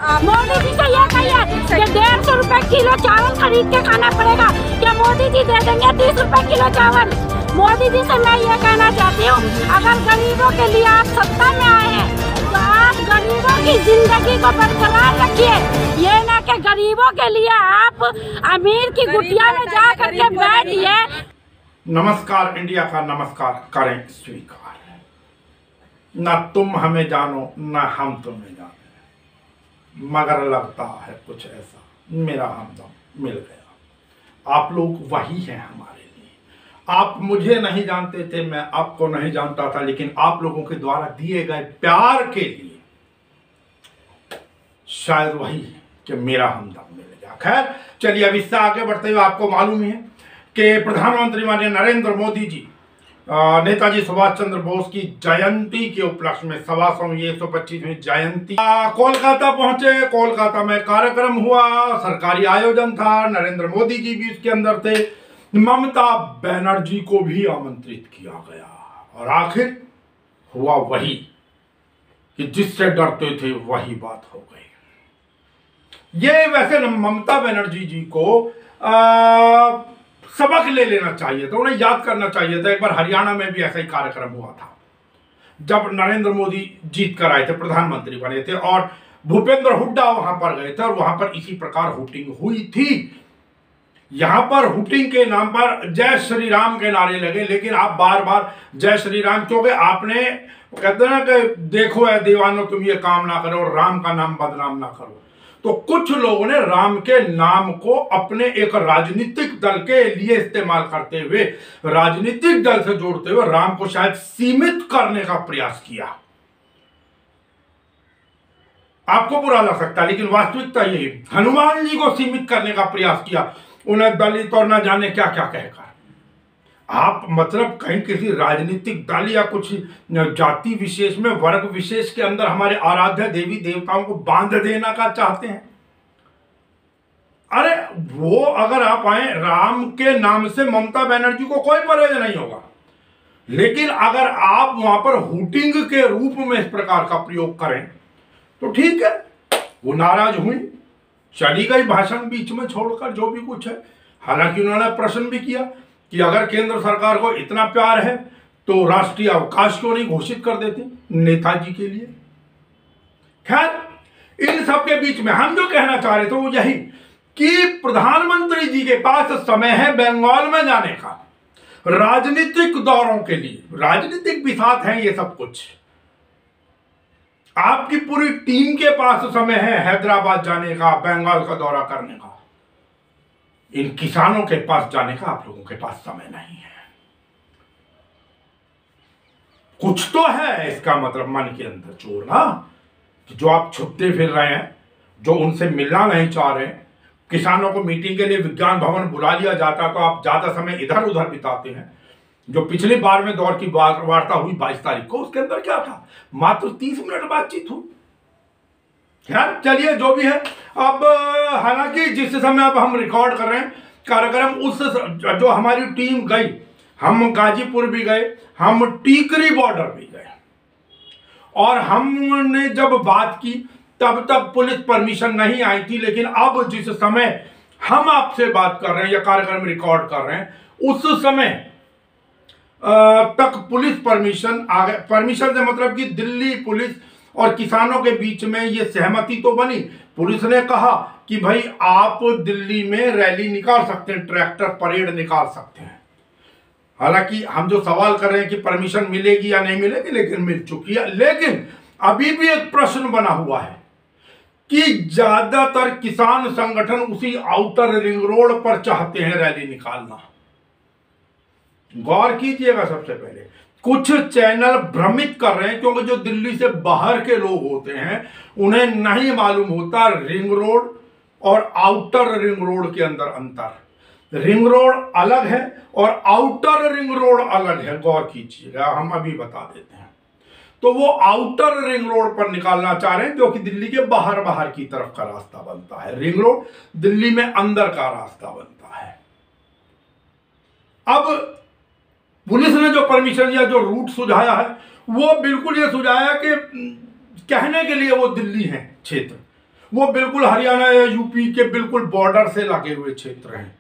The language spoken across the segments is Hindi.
मोदी जी से ये कहिए कि 150 रुपए किलो चावल खरीद के खाना पड़ेगा, क्या मोदी जी दे देंगे 30 रुपए किलो चावल? मोदी जी से मैं ये कहना चाहती हूँ, अगर गरीबों के लिए आप सत्ता में आए हैं तो आप गरीबों की जिंदगी को बरकरार रखिए, ये ना कि गरीबों के लिए आप अमीर की गुटिया में जा करके बैठिए। नमस्कार इंडिया का नमस्कार करें स्वीकार। न तुम हमें जानो न हम तुम्हें जाने, मगर लगता है कुछ ऐसा मेरा हमदम मिल गया। आप लोग वही हैं हमारे लिए। आप मुझे नहीं जानते थे, मैं आपको नहीं जानता था, लेकिन आप लोगों के द्वारा दिए गए प्यार के लिए शायद वही है कि मेरा हमदम मिल गया। खैर चलिए, अब इससे आगे बढ़ते हुए आपको मालूम ही है कि प्रधानमंत्री माननीय नरेंद्र मोदी जी नेताजी सुभाष चंद्र बोस की जयंती के उपलक्ष्य में 125वीं जयंती कोलकाता पहुंचे। कोलकाता में कार्यक्रम हुआ, सरकारी आयोजन था, नरेंद्र मोदी जी भी उसके अंदर थे, ममता बनर्जी को भी आमंत्रित किया गया। और आखिर हुआ वही कि जिससे डरते थे वही बात हो गई। ये वैसे ममता बनर्जी जी को सबक ले लेना चाहिए था, उन्हें याद करना चाहिए था। एक बार हरियाणा में भी ऐसा ही कार्यक्रम हुआ था जब नरेंद्र मोदी जीत कर आए थे, प्रधानमंत्री बने थे, और भूपेंद्र हुड्डा वहां पर गए थे और वहां पर इसी प्रकार हुटिंग हुई थी। यहां पर हुटिंग के नाम पर जय श्री राम के नारे लगे, लेकिन आप बार बार जय श्री राम क्यों गए? आपने कहते ना कि देखो ऐ दीवानो तुम ये काम ना करो, राम का नाम बदनाम ना करो। तो कुछ लोगों ने राम के नाम को अपने एक राजनीतिक दल के लिए इस्तेमाल करते हुए, राजनीतिक दल से जोड़ते हुए राम को शायद सीमित करने का प्रयास किया। आपको बुरा लग सकता है, लेकिन वास्तविकता यही, हनुमान जी को सीमित करने का प्रयास किया, उन्हें दलित और न जाने क्या क्या कहकर। आप मतलब कहीं किसी राजनीतिक दल या कुछ जाति विशेष में, वर्ग विशेष के अंदर हमारे आराध्य देवी देवताओं को बांध देना का चाहते हैं? अरे वो अगर आप आए राम के नाम से, ममता बनर्जी को कोई परहेज नहीं होगा, लेकिन अगर आप वहां पर हुटिंग के रूप में इस प्रकार का प्रयोग करें तो ठीक है। वो नाराज हुई, चली गई भाषण बीच में छोड़कर, जो भी कुछ है। हालांकि उन्होंने प्रश्न भी किया कि अगर केंद्र सरकार को इतना प्यार है तो राष्ट्रीय अवकाश क्यों नहीं घोषित कर देते नेताजी के लिए। खैर इन सब के बीच में हम जो कहना चाह रहे थे वो यही कि प्रधानमंत्री जी के पास समय है बंगाल में जाने का, राजनीतिक दौरों के लिए। राजनीतिक बिसात है ये सब कुछ। आपकी पूरी टीम के पास समय है हैदराबाद जाने का, बंगाल का दौरा करने का। इन किसानों के पास जाने का आप लोगों के पास समय नहीं है। कुछ तो है इसका मतलब मन के अंदर चोर ना, कि जो आप छुपते फिर रहे हैं, जो उनसे मिलना नहीं चाह रहे हैं। किसानों को मीटिंग के लिए विज्ञान भवन बुला लिया जाता तो आप ज्यादा समय इधर उधर बिताते हैं। जो पिछली बार में दौर की वार्ता हुई 22 तारीख को, उसके अंदर क्या था? मात्र 30 मिनट बातचीत हुई। यार चलिए जो भी है। अब हालांकि जिस समय अब हम रिकॉर्ड कर रहे हैं कार्यक्रम, उस जो हमारी टीम गई, हम गाजीपुर भी गए, हम टीकरी बॉर्डर भी गए, और हमने जब बात की तब तक पुलिस परमिशन नहीं आई थी। लेकिन अब जिस समय हम आपसे बात कर रहे हैं या कार्यक्रम रिकॉर्ड कर रहे हैं, उस समय तक पुलिस परमिशन आ गए। परमिशन से मतलब कि दिल्ली पुलिस और किसानों के बीच में ये सहमति तो बनी। पुलिस ने कहा कि भाई आप दिल्ली में रैली निकाल सकते हैं, ट्रैक्टर परेड निकाल सकते हैं। हालांकि हम जो सवाल कर रहे हैं कि परमिशन मिलेगी या नहीं मिलेगी, लेकिन मिल चुकी है। लेकिन अभी भी एक प्रश्न बना हुआ है कि ज्यादातर किसान संगठन उसी आउटर रिंग रोड पर चाहते हैं रैली निकालना। गौर कीजिएगा, सबसे पहले कुछ चैनल भ्रमित कर रहे हैं, क्योंकि जो दिल्ली से बाहर के लोग होते हैं उन्हें नहीं मालूम होता रिंग रोड और आउटर रिंग रोड के अंदर अंतर। रिंग रोड अलग है और आउटर रिंग रोड अलग है। गौर कीजिएगा, हम अभी बता देते हैं। तो वो आउटर रिंग रोड पर निकालना चाह रहे हैं, जो कि दिल्ली के बाहर की तरफ का रास्ता बनता है। रिंग रोड दिल्ली में अंदर का रास्ता बनता है। अब पुलिस ने जो परमिशन या जो रूट सुझाया है, वो बिल्कुल ये सुझाया कि कहने के लिए वो दिल्ली है क्षेत्र, वो बिल्कुल हरियाणा या यूपी के बिल्कुल बॉर्डर से लगे हुए क्षेत्र हैं।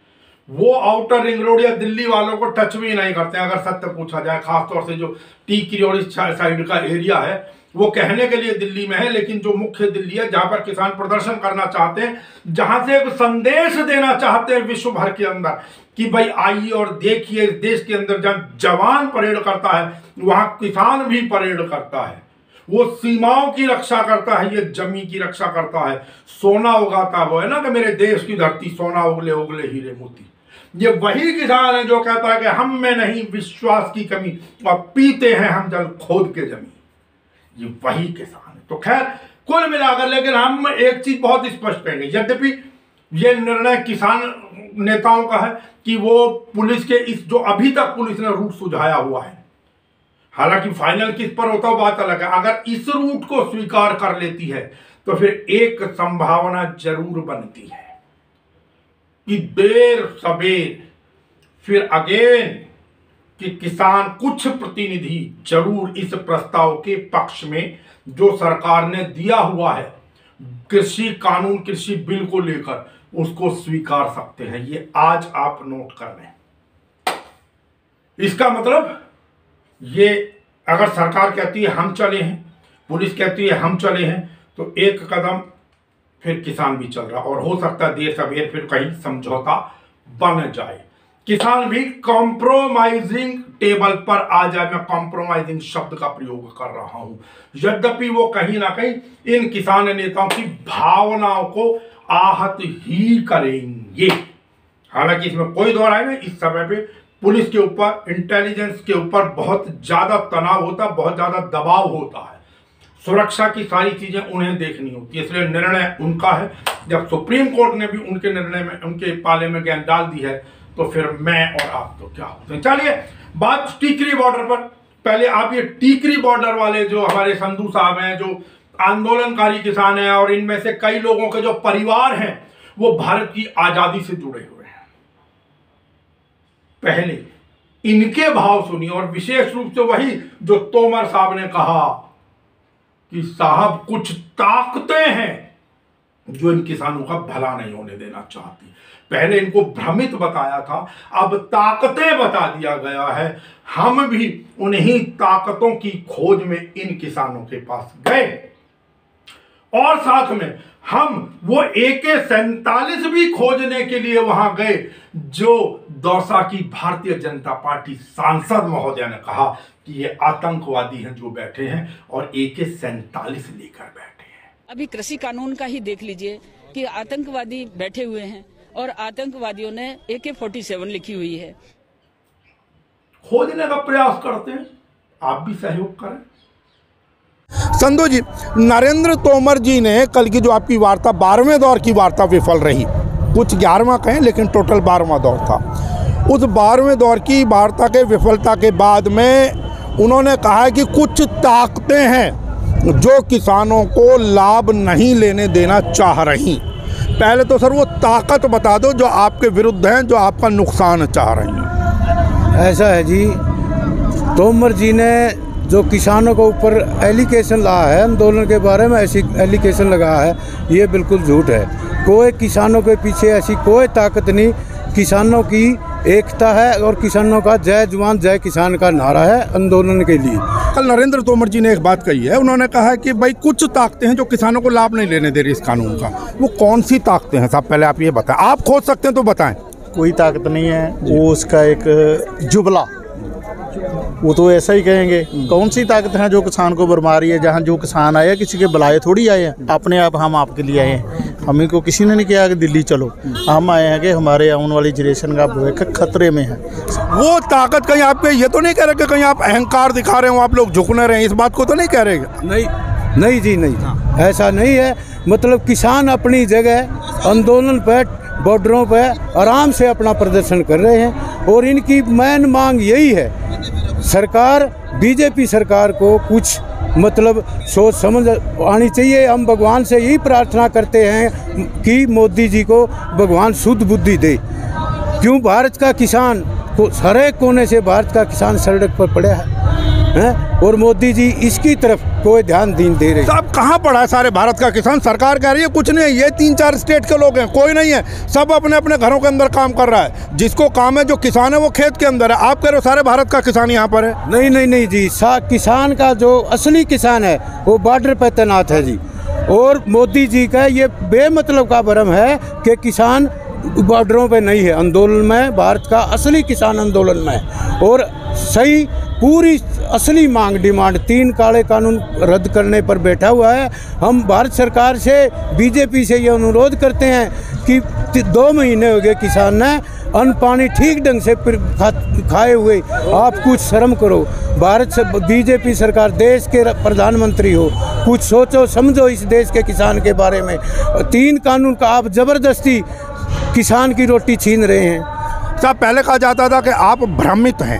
वो आउटर रिंग रोड या दिल्ली वालों को टच भी नहीं करते हैं, अगर सत्य पूछा जाए। खासतौर से जो टीकरी और इस साइड का एरिया है वो कहने के लिए दिल्ली में है, लेकिन जो मुख्य दिल्ली है जहां पर किसान प्रदर्शन करना चाहते हैं, जहां से एक संदेश देना चाहते हैं विश्व भर के अंदर कि भाई आइए और देखिए, देश के अंदर जहां जवान परेड करता है वहां किसान भी परेड करता है। वो सीमाओं की रक्षा करता है, ये जमी की रक्षा करता है, सोना उगाता वो है ना कि मेरे देश की धरती सोना उगले उगले हीरे मोती। ये वही किसान है जो कहता है कि हम में नहीं विश्वास की कमी और पीते हैं हम जल खोद के जमी। ये वही किसान है। तो खैर कुल मिलाकर लेकिन हम एक चीज बहुत स्पष्ट कहेंगे, यद्यपि ये निर्णय किसान नेताओं का है कि वो पुलिस के इस जो अभी तक पुलिस ने रूट सुझाया हुआ है, हालांकि फाइनल किस पर होता है बात अलग है, अगर इस रूट को स्वीकार कर लेती है तो फिर एक संभावना जरूर बनती है कि देर सबेर फिर अगेन कि किसान कुछ प्रतिनिधि जरूर इस प्रस्ताव के पक्ष में जो सरकार ने दिया हुआ है कृषि कानून, कृषि बिल को लेकर, उसको स्वीकार सकते हैं। ये आज आप नोट कर लें। इसका मतलब ये अगर सरकार कहती है हम चले हैं, पुलिस कहती है हम चले हैं, तो एक कदम फिर किसान भी चल रहा, और हो सकता है देर सवेर फिर कहीं समझौता बन जाए, किसान भी कॉम्प्रोमाइजिंग टेबल पर आ जाए। मैं कॉम्प्रोमाइजिंग शब्द का प्रयोग कर रहा हूं, यद्यपि वो कहीं ना कहीं इन किसान नेताओं की भावनाओं को आहत ही करेंगे। हालांकि इसमें कोई दो राय नहीं, इस समय पे पुलिस के ऊपर, इंटेलिजेंस के ऊपर बहुत ज्यादा तनाव होता है, बहुत ज्यादा दबाव होता है, सुरक्षा की सारी चीजें उन्हें देखनी होती है, इसलिए निर्णय उनका है। जब सुप्रीम कोर्ट ने भी उनके निर्णय में, उनके पाले में गेंद डाल दी है, तो फिर मैं और आप तो क्या होते हैं। चलिए बात टीकरी बॉर्डर पर। पहले आप ये टीकरी बॉर्डर वाले जो हमारे संधू साहब हैं, जो आंदोलनकारी किसान हैं, और इनमें से कई लोगों के जो परिवार हैं वो भारत की आजादी से जुड़े हुए हैं, पहले इनके भाव सुनिए। और विशेष रूप से वही जो तोमर साहब ने कहा कि साहब कुछ ताकतें हैं जो इन किसानों का भला नहीं होने देना चाहती। पहले इनको भ्रमित बताया था, अब ताकतें बता दिया गया है। हम भी उन्हीं ताकतों की खोज में इन किसानों के पास गए, और साथ में हम वो AK-47 भी खोजने के लिए वहां गए जो दौसा की भारतीय जनता पार्टी सांसद महोदय ने कहा कि ये आतंकवादी हैं जो बैठे हैं और AK-47 लेकर बैठे हैं। अभी कृषि कानून का ही देख लीजिए कि आतंकवादी बैठे हुए हैं और आतंकवादियों ने AK-47 लिखी हुई है। खोजने का प्रयास करते हैं, आप भी सहयोग करें। संधू जी, नरेंद्र तोमर जी ने कल की जो आपकी वार्ता 12वें दौर की वार्ता विफल रही, कुछ 11वां कहें लेकिन टोटल 12वां दौर था। उस 12वें दौर की वार्ता के विफलता के बाद में उन्होंने कहा कि कुछ ताकतें हैं जो किसानों को लाभ नहीं लेने देना चाह रही। पहले तो सर वो ताकत बता दो जो आपके विरुद्ध हैं, जो आपका नुकसान चाह रही हैं। ऐसा है जी, तोमर जी ने जो किसानों के ऊपर एलिगेशन लगाया है, आंदोलन के बारे में ऐसी एलिगेशन लगाया है, ये बिल्कुल झूठ है। कोई किसानों के पीछे ऐसी कोई ताकत नहीं, किसानों की एकता है और किसानों का जय जवान जय किसान का नारा है आंदोलन के लिए। कल नरेंद्र तोमर जी ने एक बात कही है, उन्होंने कहा है कि भाई कुछ ताकतें हैं जो किसानों को लाभ नहीं लेने दे रही इस कानून का। वो कौन सी ताकतें हैं साहब, पहले आप ये बताएं। आप खोज सकते हैं तो बताएं। कोई ताकत नहीं है, वो उसका एक जुमला, वो तो ऐसा ही कहेंगे। कौन सी ताकत है जो किसान को बरमा रही है? जहाँ जो किसान आया किसी के बुलाए थोड़ी आए हैं, अपने आप हम आपके लिए आए हैं। हमें को किसी ने नहीं किया कि दिल्ली चलो, हम आए हैं कि हमारे आने वाली जनरेशन का भविष्य खतरे में है। वो ताकत कहीं आपके ये तो नहीं कह रहे कि कहीं आप अहंकार दिखा रहे हो, आप लोग झुकने रहे, इस बात को तो नहीं कह रहे? नहीं जी, नहीं, ऐसा नहीं है। मतलब किसान अपनी जगह आंदोलन पर, बॉर्डरों पर आराम से अपना प्रदर्शन कर रहे हैं, और इनकी मेन मांग यही है, सरकार, बीजेपी सरकार को कुछ मतलब सोच समझ आनी चाहिए। हम भगवान से यही प्रार्थना करते हैं कि मोदी जी को भगवान शुद्ध बुद्धि दे। क्यों भारत का किसान को हर एक कोने से भारत का किसान सड़क पर पड़ा है। हैं, और मोदी जी इसकी तरफ कोई ध्यान नहीं दे रहे। साहब कहाँ पड़ा है सारे भारत का किसान? सरकार कह रही है कुछ नहीं है, ये 3-4 स्टेट के लोग हैं, कोई नहीं है, सब अपने अपने घरों के अंदर काम कर रहा है। जिसको काम है, जो किसान है वो खेत के अंदर है। आप कह रहे हो सारे भारत का किसान यहाँ पर है? नहीं नहीं नहीं जी, किसान का जो असली किसान है वो बॉर्डर पर तैनात है जी। और मोदी जी का ये बेमतलब का भ्रम है कि किसान बॉर्डरों पे नहीं है, आंदोलन में, भारत का असली किसान आंदोलन में। और सही पूरी असली मांग डिमांड 3 काले कानून रद्द करने पर बैठा हुआ है। हम भारत सरकार से, बीजेपी से ये अनुरोध करते हैं कि 2 महीने हो गए किसान ने अन्न पानी ठीक ढंग से खाए हुए, आप कुछ शर्म करो। भारत से बीजेपी सरकार, देश के प्रधानमंत्री हो, कुछ सोचो समझो इस देश के किसान के बारे में। 3 कानून का आप ज़बरदस्ती किसान की रोटी छीन रहे हैं। साहब पहले कहा जाता था कि आप भ्रमित हैं,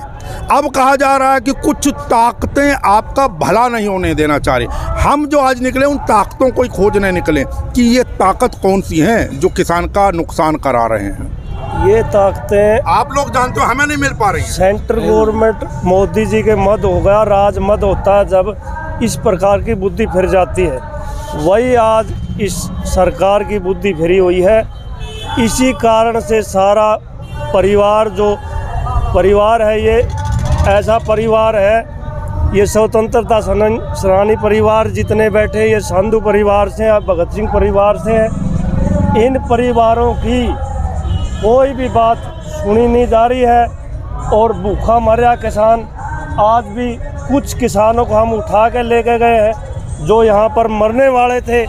अब कहा जा रहा है कि कुछ ताकतें आपका भला नहीं होने देना चाह रही। हम जो आज निकले उन ताकतों को ही खोजने निकले कि ये ताकत कौन सी हैं जो किसान का नुकसान करा रहे हैं। ये ताकतें आप लोग जानते हो, हमें नहीं मिल पा रही। सेंट्रल गवर्नमेंट मोदी जी के मद हो गया, राज मद होता है जब इस प्रकार की बुद्धि फिर जाती है। वही आज इस सरकार की बुद्धि फिरी हुई है। इसी कारण से सारा परिवार, जो परिवार है, ये ऐसा परिवार है, ये स्वतंत्रता सेनानी परिवार जितने बैठे, ये संधू परिवार से हैं, भगत सिंह परिवार से हैं। इन परिवारों की कोई भी बात सुनी नहीं जा रही है और भूखा मरा किसान। आज भी कुछ किसानों को हम उठा के लेके गए हैं जो यहाँ पर मरने वाले थे।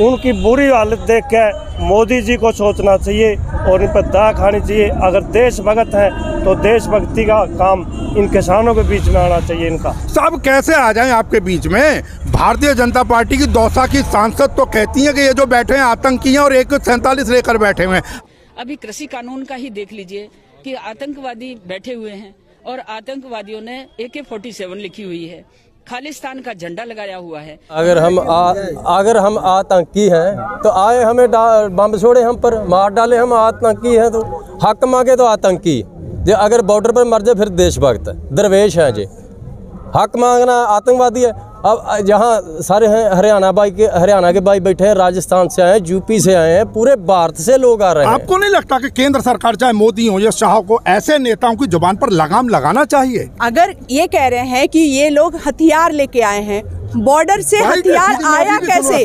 उनकी बुरी हालत देख के मोदी जी को सोचना चाहिए और इन पर दया खानी चाहिए। अगर देशभक्त है तो देशभक्ति का काम इन किसानों के बीच में आना चाहिए इनका। साहब कैसे आ जाएं आपके बीच में? भारतीय जनता पार्टी की दौसा की सांसद तो कहती हैं कि ये जो बैठे हैं आतंकी हैं और AK-47 लेकर बैठे हुए हैं। अभी कृषि कानून का ही देख लीजिए कि आतंकवादी बैठे हुए हैं और आतंकवादियों ने AK-47 लिखी हुई है, खालिस्तान का झंडा लगाया हुआ है। अगर हम आतंकी हैं तो आए हमें बम छोड़े, हम पर मार डाले। हम आतंकी हैं तो हक मांगे तो आतंकी, जो अगर बॉर्डर पर मर जाए फिर देशभक्त दरवेश हैं जी। हक मांगना आतंकवादी है। अब जहाँ सारे हैं हरियाणा के भाई बैठे हैं, राजस्थान से आए हैं, यूपी से आए हैं, पूरे भारत से लोग आ रहे हैं। आपको नहीं लगता कि केंद्र सरकार चाहे मोदी हो या शाह को ऐसे नेताओं की जुबान पर लगाम लगाना चाहिए? अगर ये कह रहे हैं कि ये लोग हथियार लेके आए हैं, बॉर्डर से हथियार आया कैसे?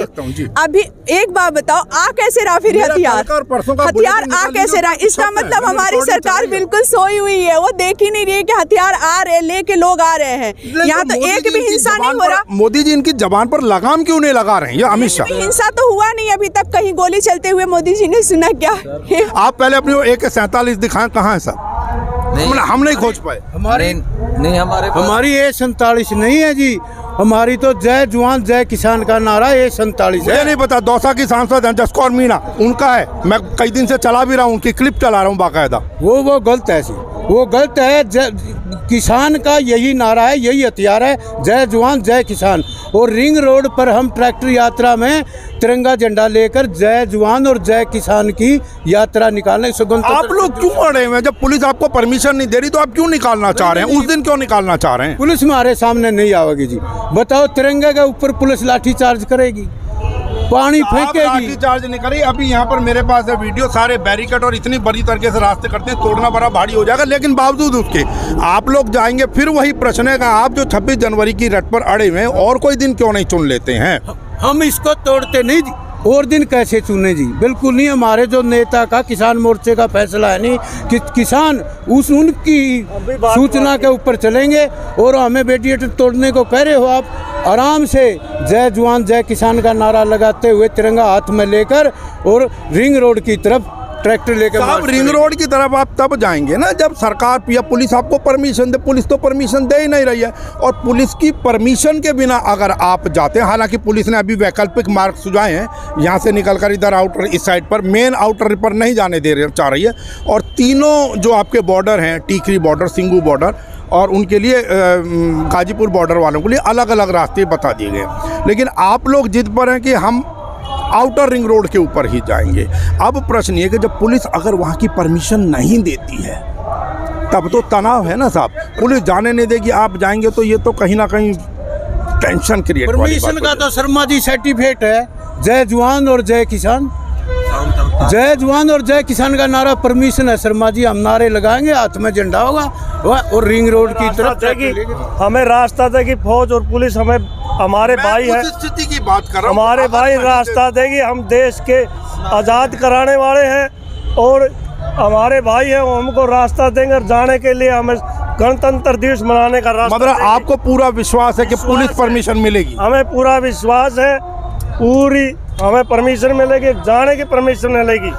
अभी एक बात बताओ, आ कैसे रहा फिर हथियार आ कैसे रहा? इसका मतलब हमारी सरकार बिल्कुल सोई हुई है, वो देख ही नहीं रही है कि हथियार आ रहे, लेके लोग आ रहे हैं। यहाँ तो एक भी हिंसा नहीं हो रहा। मोदी जी इनकी जबान पर लगाम क्यों नहीं लगा रहे हैं? अमित शाह, हिंसा तो हुआ नहीं अभी तक, कहीं गोली चलते हुए मोदी जी ने सुना क्या? आप पहले अपनी AK-47 दिखाएं, कहाँ है सर? हम नहीं खोज पाए। हमारी AK-47 नहीं है जी, हमारी तो जय जवान जय किसान का नारा AK-47 है। नहीं पता, दौसा की सांसद हैं जसकौर मीणा, उनका है। मैं कई दिन से चला भी रहा हूँ, उनकी क्लिप चला रहा हूँ बाकायदा। वो गलत है जी, वो गलत है। किसान का यही नारा है, यही हथियार है, जय जवान जय किसान। और रिंग रोड पर हम ट्रैक्टर यात्रा में तिरंगा झंडा लेकर जय जवान और जय किसान की यात्रा निकालने। आप लोग क्यों अड़े हुए हैं? जब पुलिस आपको परमिशन नहीं दे रही तो आप क्यों निकालना चाह रहे हैं? उस दिन क्यों निकालना चाह रहे हैं? पुलिस हमारे सामने नहीं आवेगी जी। बताओ, तिरंगे के ऊपर पुलिस लाठी चार्ज करेगी, पानी फेंकेगी। लाठी चार्ज नहीं करेगी। अभी यहाँ पर मेरे पास है वीडियो, सारे बैरिकेड और इतनी बड़ी तरीके से रास्ते करते हैं, तोड़ना बड़ा भारी हो जाएगा। लेकिन बावजूद उसके आप लोग जाएंगे, फिर वही प्रश्न है कि आप जो 26 जनवरी की रट पर अड़े हुए हैं, और कोई दिन क्यों नहीं चुन लेते हैं? हम इसको तोड़ते नहीं जी, और दिन कैसे चुने जी? बिल्कुल नहीं। हमारे जो नेता का किसान मोर्चे का फैसला है नहीं कि किसान उनकी सूचना के ऊपर चलेंगे। और हमें बैरिकेड तोड़ने को कह रहे हो आप? आराम से जय जवान जय किसान का नारा लगाते हुए तिरंगा हाथ में लेकर और रिंग रोड की तरफ ट्रैक्टर लेकर। साहब रिंग रोड की तरफ आप तब जाएंगे ना जब सरकार या पुलिस आपको परमिशन दे। पुलिस तो परमिशन दे ही नहीं रही है, और पुलिस की परमिशन के बिना अगर आप जाते हैं, हालांकि पुलिस ने अभी वैकल्पिक मार्ग सुझाए हैं, यहाँ से निकलकर इधर आउटर इस साइड पर, मेन आउटर पर नहीं जाने चाह रही है। और तीनों जो आपके बॉर्डर हैं, टीकरी बॉर्डर, सिंगू बॉर्डर, और उनके लिए गाजीपुर बॉर्डर वालों के लिए अलग अलग रास्ते बता दिए गए। लेकिन आप लोग जिद पर हैं कि हम आउटर रिंग रोड के ऊपर ही जाएंगे। अब प्रश्न ये कि जब पुलिस अगर वहाँ की परमिशन नहीं देती है तब तो तनाव है ना साहब, पुलिस जाने नहीं देगी, आप जाएंगे तो ये तो कहीं ना कहीं टेंशन क्रिएट वाली बात परमिशन का तो शर्मा जी सर्टिफिकेट है, जय जवान और जय किसान, जय जवान और जय किसान का नारा परमिशन है शर्मा जी। हम नारे लगाएंगे, हाथ में झंडा होगा और रिंग रोड की तरफ देगी, हमें रास्ता देगी फौज और पुलिस, हमें हमारे भाई है, स्थिति की बात कर रहा हूं, हमारे भाई रास्ता देगी। हम देश के आज़ाद कराने वाले हैं और हमारे भाई हैं, वो हमको रास्ता देंगे। जाने के लिए हमें गणतंत्र दिवस मनाने का रास्ता, मतलब आपको पूरा विश्वास है कि पुलिस परमिशन मिलेगी? हमें पूरा विश्वास है, पूरी हमें परमिशन मिलेगी, जाने की परमिशन मिलेगी।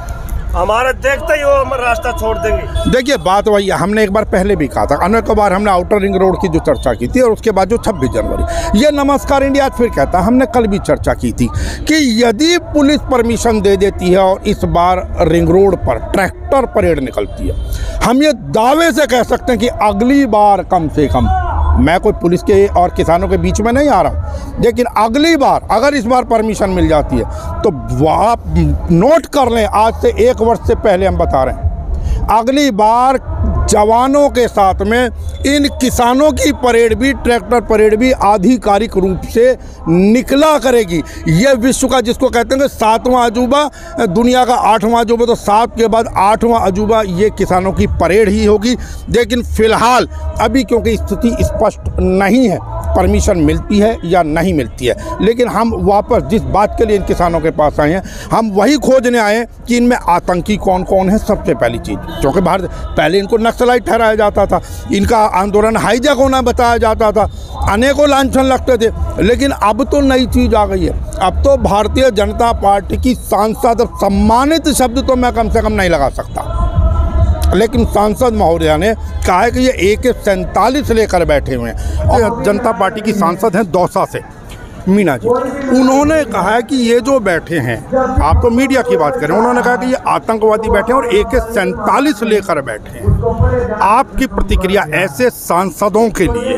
हमारे देखते ही वो हम रास्ता छोड़ देंगे। देखिए बात वही है, हमने एक बार पहले भी कहा था, अनेक बार हमने आउटर रिंग रोड की जो चर्चा की थी और उसके बाद जो 26 जनवरी, ये नमस्कार इंडिया आज फिर कहता, हमने कल भी चर्चा की थी कि यदि पुलिस परमिशन दे देती है और इस बार रिंग रोड पर ट्रैक्टर परेड निकलती है, हम ये दावे से कह सकते हैं कि अगली बार कम से कम, मैं कोई पुलिस के और किसानों के बीच में नहीं आ रहा, लेकिन अगली बार अगर इस बार परमिशन मिल जाती है तो आप नोट कर लें, आज से 1 वर्ष से पहले हम बता रहे हैं, अगली बार जवानों के साथ में इन किसानों की परेड भी, ट्रैक्टर परेड भी आधिकारिक रूप से निकला करेगी। ये विश्व का जिसको कहते हैं 7वां अजूबा, दुनिया का 8वां अजूबा, तो 7 के बाद 8वां अजूबा ये किसानों की परेड ही होगी। लेकिन फिलहाल अभी क्योंकि स्थिति स्पष्ट नहीं है, परमिशन मिलती है या नहीं मिलती है, लेकिन हम वापस जिस बात के लिए इन किसानों के पास आए हैं, हम वही खोजने आए हैं कि इनमें आतंकी कौन कौन है। सबसे पहली चीज़, क्योंकि भारत पहले इनको नक्सलाइट ठहराया जाता था, इनका आंदोलन हाईजैक होना बताया जाता था, अनेकों लांछन लगते थे, लेकिन अब तो नई चीज़ आ गई है। अब तो भारतीय जनता पार्टी की सांसद, सम्मानित शब्द तो मैं कम से कम नहीं लगा सकता, लेकिन सांसद महोदया ने कहा है कि ये AK-47 लेकर बैठे हुए हैं। और जनता पार्टी की सांसद हैं दौसा से, मीना जी, उन्होंने कहा है कि ये जो बैठे हैं, आप तो मीडिया की बात करें, उन्होंने कहा कि ये आतंकवादी बैठे हैं और AK-47 लेकर बैठे हैं। आपकी प्रतिक्रिया ऐसे सांसदों के लिए?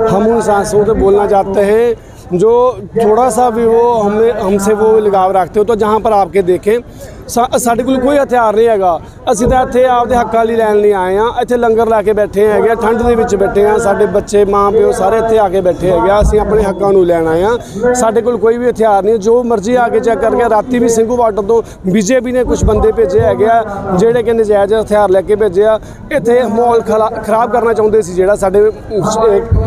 हम उन सांसदों से बोलना चाहते हैं जो थोड़ा सा भी वो हमसे वो लगाव रखते हो, तो जहाँ पर आपके देखें ਸਾਡੇ ਕੋਲ ਕੋਈ ਹਥਿਆਰ ਨਹੀਂ ਹੈਗਾ, ਅਸੀਂ ਤਾਂ ਇੱਥੇ ਆਪਦੇ ਹੱਕਾਂ ਲਈ ਲੈਣ ਲਈ ਆਏ ਹਾਂ। ਇੱਥੇ ਲੰਗਰ ਲਾ ਕੇ ਬੈਠੇ ਹੈਗੇ, ਠੰਡ ਦੇ ਵਿੱਚ ਬੈਠੇ ਹਾਂ, ਸਾਡੇ ਬੱਚੇ ਮਾਂ ਪਿਓ ਸਾਰੇ ਇੱਥੇ ਆ ਕੇ ਬੈਠੇ ਹੈਗੇ, ਅਸੀਂ ਆਪਣੇ ਹੱਕਾਂ ਨੂੰ ਲੈਣ ਆਏ ਹਾਂ। ਸਾਡੇ ਕੋਲ ਕੋਈ ਵੀ ਹਥਿਆਰ ਨਹੀਂ, ਜੋ ਮਰਜ਼ੀ ਆ ਕੇ ਚੈੱਕ ਕਰਕੇ। ਰਾਤੀ ਵੀ ਸਿੰਘੂ ਬਾਰਡਰ ਤੋਂ BJP ਨੇ ਕੁਝ ਬੰਦੇ ਭੇਜੇ ਹੈਗੇ ਆ ਜਿਹੜੇ ਕਿ ਨਜਾਇਜ਼ ਹਥਿਆਰ ਲੈ ਕੇ ਭੇਜੇ ਆ, ਇੱਥੇ ਮਾਹੌਲ ਖਰਾਬ ਕਰਨਾ ਚਾਹੁੰਦੇ ਸੀ ਜਿਹੜਾ ਸਾਡੇ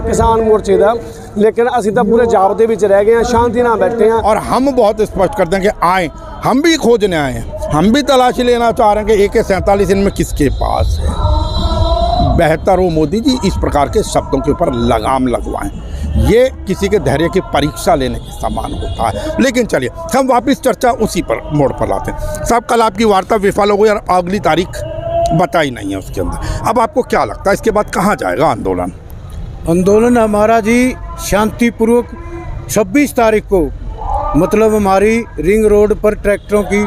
किसान मोर्चे का, लेकिन असी तो पूरे जाब्ते में रह गए हैं, शांति ना बैठे हैं। और हम बहुत स्पष्ट करते हैं कि आए, हम भी खोजने आए हैं, हम भी तलाशी लेना चाह रहे हैं कि AK-47 इनमें किसके पास है। बेहतर हो मोदी जी इस प्रकार के शब्दों के ऊपर लगाम लगवाएं, ये किसी के धैर्य की परीक्षा लेने के समान होता है। लेकिन चलिए हम वापस चर्चा उसी पर मोड़ पर लाते हैं। साहब, कल आपकी वार्ता विफल हो गई और अगली तारीख बताई नहीं है उसके अंदर, अब आपको क्या लगता है इसके बाद कहाँ जाएगा आंदोलन? आंदोलन हमारा जी शांतिपूर्वक 26 तारीख को, मतलब हमारी रिंग रोड पर ट्रैक्टरों की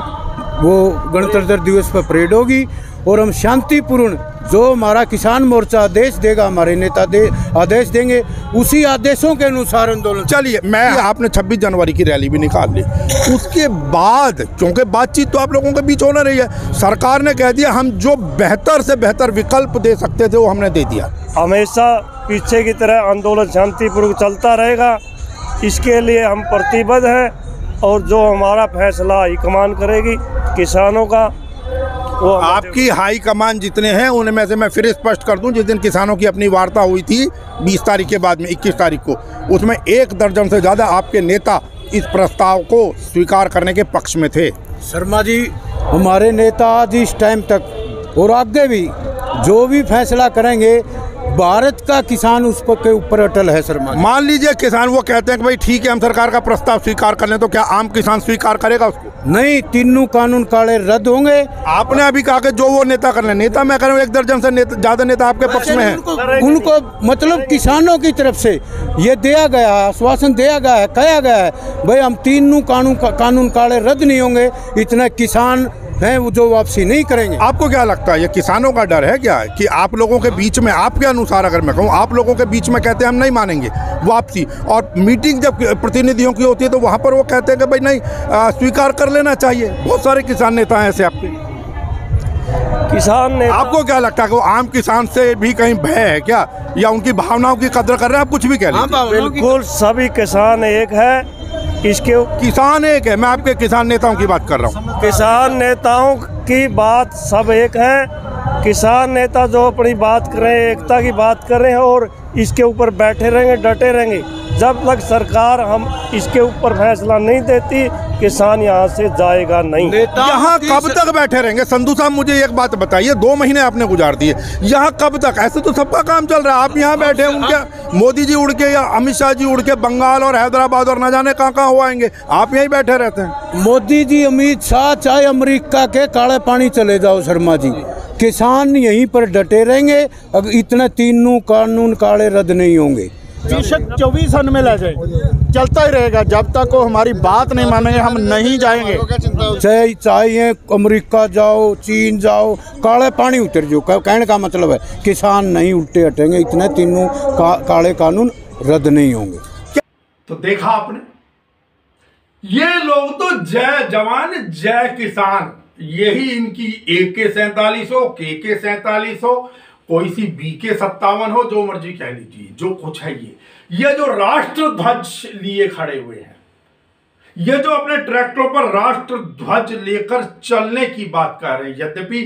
वो गणतंत्र दिवस पर परेड होगी और हम शांतिपूर्ण, जो हमारा किसान मोर्चा आदेश देगा, हमारे नेता आदेश देंगे, उसी आदेशों के अनुसार आंदोलन। चलिए, मैं आपने 26 जनवरी की रैली भी निकाल ली, उसके बाद क्योंकि बातचीत तो आप लोगों के बीच होना रही है, सरकार ने कह दिया हम जो बेहतर से बेहतर विकल्प दे सकते थे वो हमने दे दिया। हमेशा पीछे की तरह आंदोलन शांतिपूर्वक चलता रहेगा, इसके लिए हम प्रतिबद्ध हैं और जो हमारा फैसला हाईकमान करेगी किसानों का, वो आपकी हाई कमान जितने हैं उनमें से मैं फिर स्पष्ट कर दूं, जिस दिन किसानों की अपनी वार्ता हुई थी 20 तारीख के बाद में 21 तारीख को, उसमें 1 दर्जन से ज़्यादा आपके नेता इस प्रस्ताव को स्वीकार करने के पक्ष में थे। शर्मा जी, हमारे नेता आज इस टाइम तक और आगे भी जो भी फैसला करेंगे, भारत का किसान उस पर के ऊपर अटल है। शर्मा, मान लीजिए किसान वो कहते हैं कि भाई ठीक है हम सरकार का प्रस्ताव स्वीकार कर लें, तो क्या आम किसान स्वीकार करेगा उसको? नहीं, तीनों कानून काले रद्द होंगे। आपने अभी कहा कि जो वो नेता कर ले, नेता मैं कह रहा हूँ 1 दर्जन से ज़्यादा नेता आपके पक्ष में है। उनको मतलब किसानों की तरफ से ये दिया गया आश्वासन दिया गया है, कहा गया है भाई हम तीनों कानून काले रद्द नहीं होंगे, इतने किसान हैं वो जो वापसी नहीं करेंगे। आपको क्या लगता है ये किसानों का डर है क्या कि आप लोगों के बीच में, आपके अनुसार अगर मैं कहूँ, आप लोगों के बीच में कहते हैं हम नहीं मानेंगे वापसी, और मीटिंग जब प्रतिनिधियों की होती है तो वहाँ पर वो कहते हैं कि भाई नहीं स्वीकार कर लेना चाहिए? बहुत सारे किसान नेता हैं ऐसे आपके। किसान ने आपको क्या लगता है कि वो आम किसान से भी कहीं भय है क्या, या उनकी भावनाओं की कदर कर रहे हैं? आप कुछ भी कह रहे हैं। बिल्कुल सभी किसान एक है, इसके किसान एक है। मैं आपके किसान नेताओं की बात कर रहा हूँ। किसान नेताओं की बात सब एक है। किसान नेता जो अपनी बात कर रहे हैं, एकता की बात कर रहे हैं और इसके ऊपर बैठे रहेंगे, डटे रहेंगे। जब तक सरकार हम इसके ऊपर फैसला नहीं देती, किसान यहाँ से जाएगा नहीं। यहाँ कब तक बैठे रहेंगे? संधू साहब मुझे एक बात बताइए, 2 महीने आपने गुजार दिए, यहाँ कब तक? ऐसे तो सबका काम चल रहा है, आप यहाँ बैठे हैं, उनके मोदी जी उड़ के या अमित शाह जी उड़ के बंगाल और हैदराबाद और न जाने कहाँ हो आएंगे, आप यहीं बैठे रहते हैं। मोदी जी, अमित शाह, चाहे अमेरिका के काले पानी चले जाओ शर्मा जी, किसान यहीं पर डटे रहेंगे। अगर इतने तीनों कानून काले रद्द नहीं होंगे, 24 सन में ले जाए, चलता ही रहेगा जब तक वो हमारी बात नहीं मानेंगे, हम नहीं जाएंगे। चाहे अमेरिका जाओ, चीन जाओ, काले पानी उतर जो। कहने का मतलब है किसान नहीं उल्टे हटेंगे, इतने तीनों काले कानून रद्द नहीं होंगे। तो देखा आपने, ये लोग तो जय जवान जय किसान, यही इनकी AK-47 हो, KK-47 हो, कोई सी BK-57 हो, जो मर्जी कह लीजिए, जो कुछ है ये जो राष्ट्र ध्वज लिए खड़े हुए हैं, ये जो अपने ट्रैक्टरों पर राष्ट्र ध्वज लेकर चलने की बात कर रहे हैं। यद्यपि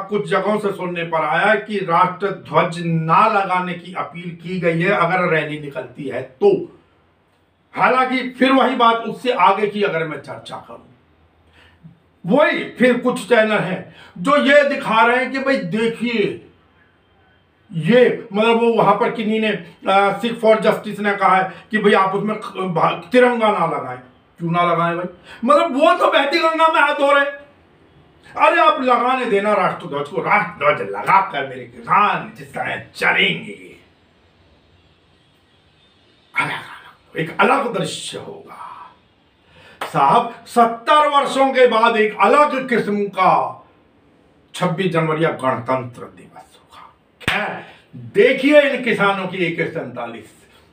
कुछ जगहों से सुनने पर आया कि राष्ट्र ध्वज ना लगाने की अपील की गई है अगर रैली निकलती है तो। हालांकि फिर वही बात, उससे आगे की अगर मैं चर्चा करूं, वही फिर कुछ चैनल हैं जो ये दिखा रहे हैं कि भाई देखिए, ये मतलब वो वहां पर किन्हीं ने सिख फॉर जस्टिस ने कहा है कि भाई आप उसमें तिरंगा ना लगाएं। क्यों ना लगाएं भाई? मतलब वो तो बहती गंगा में हाथ धो रहे। अरे आप लगाने देना राष्ट्र ध्वज को, राष्ट्र ध्वज लगाकर मेरे किसान जिस तरह चलेंगे, एक अलग दृश्य होगा साहब। 70 वर्षों के बाद एक अलग किस्म का 26 जनवरी गणतंत्र दिवस होगा। खैर, देखिए इन किसानों की AK-47,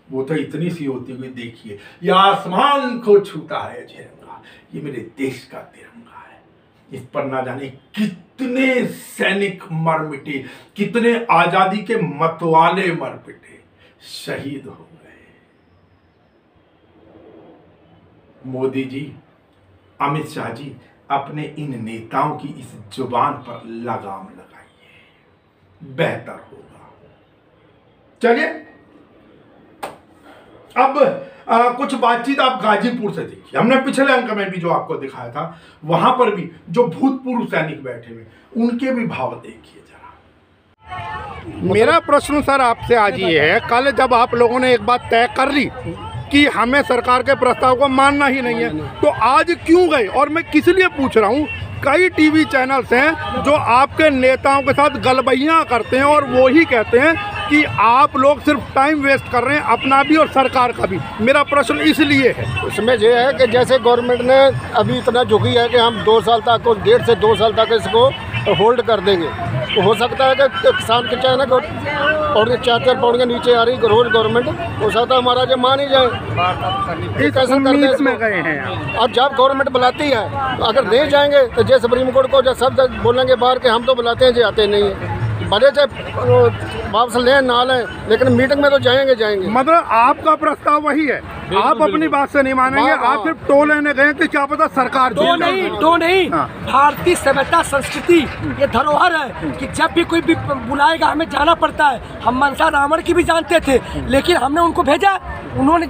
वो तो इतनी सी होती हुई देखिए, ये आसमान को छूता है तिरंगा, ये मेरे देश का तिरंगा है। इस पर ना जाने कितने सैनिक मर मिटे, कितने आजादी के मतवाले मर पिटे, शहीद हो गए। मोदी जी, अमित शाह जी, अपने इन नेताओं की इस जुबान पर लगाम लगाइए, बेहतर होगा। चलिए अब कुछ बातचीत आप गाजीपुर से देखिए। हमने पिछले अंक में भी जो आपको दिखाया था, वहां पर भी जो भूतपूर्व सैनिक बैठे हुए, उनके भी भाव देखिए जरा। मेरा प्रश्न सर आपसे आज ये है, कल जब आप लोगों ने एक बात तय कर ली कि हमें सरकार के प्रस्ताव को मानना ही नहीं है, तो आज क्यों गए? और मैं किस लिए पूछ रहा हूँ, कई टीवी चैनल्स हैं जो आपके नेताओं के साथ गलबैयाँ करते हैं और वो ही कहते हैं कि आप लोग सिर्फ टाइम वेस्ट कर रहे हैं, अपना भी और सरकार का भी। मेरा प्रश्न इसलिए है, उसमें ये है कि जैसे गवर्नमेंट ने अभी इतना झुकी है कि हम 2 साल तक, 1.5 से 2 साल तक इसको होल्ड कर देंगे, तो हो सकता है कि किसान के चाहे ना पौड़ियाँ 4-4 पौड़ियाँ नीचे आ रही रोज गवर्नमेंट, हो सकता है हमारा जो मान ही जाए। कैसे करते में गए हैं अब जब गवर्नमेंट बुलाती है, अगर नहीं जाएंगे तो जैसे सुप्रीम कोर्ट को जब सब बोलेंगे बाहर के हम तो बुलाते हैं, जो आते नहीं है, भले चाहे वापस लें ना लें, लेकिन मीटिंग में तो जाएंगे। मतलब आपका प्रस्ताव वही है, आप अपनी बात से नहीं मानेंगे, आप सिर्फ टो लेने गए कि क्या पता सरकार टो नहीं। भारतीय सभ्यता संस्कृति ये धरोहर है कि जब भी कोई भी बुलाएगा हमें जाना पड़ता है। हम मनसा रावण की भी जानते थे, लेकिन हमने उनको भेजा, उन्होंने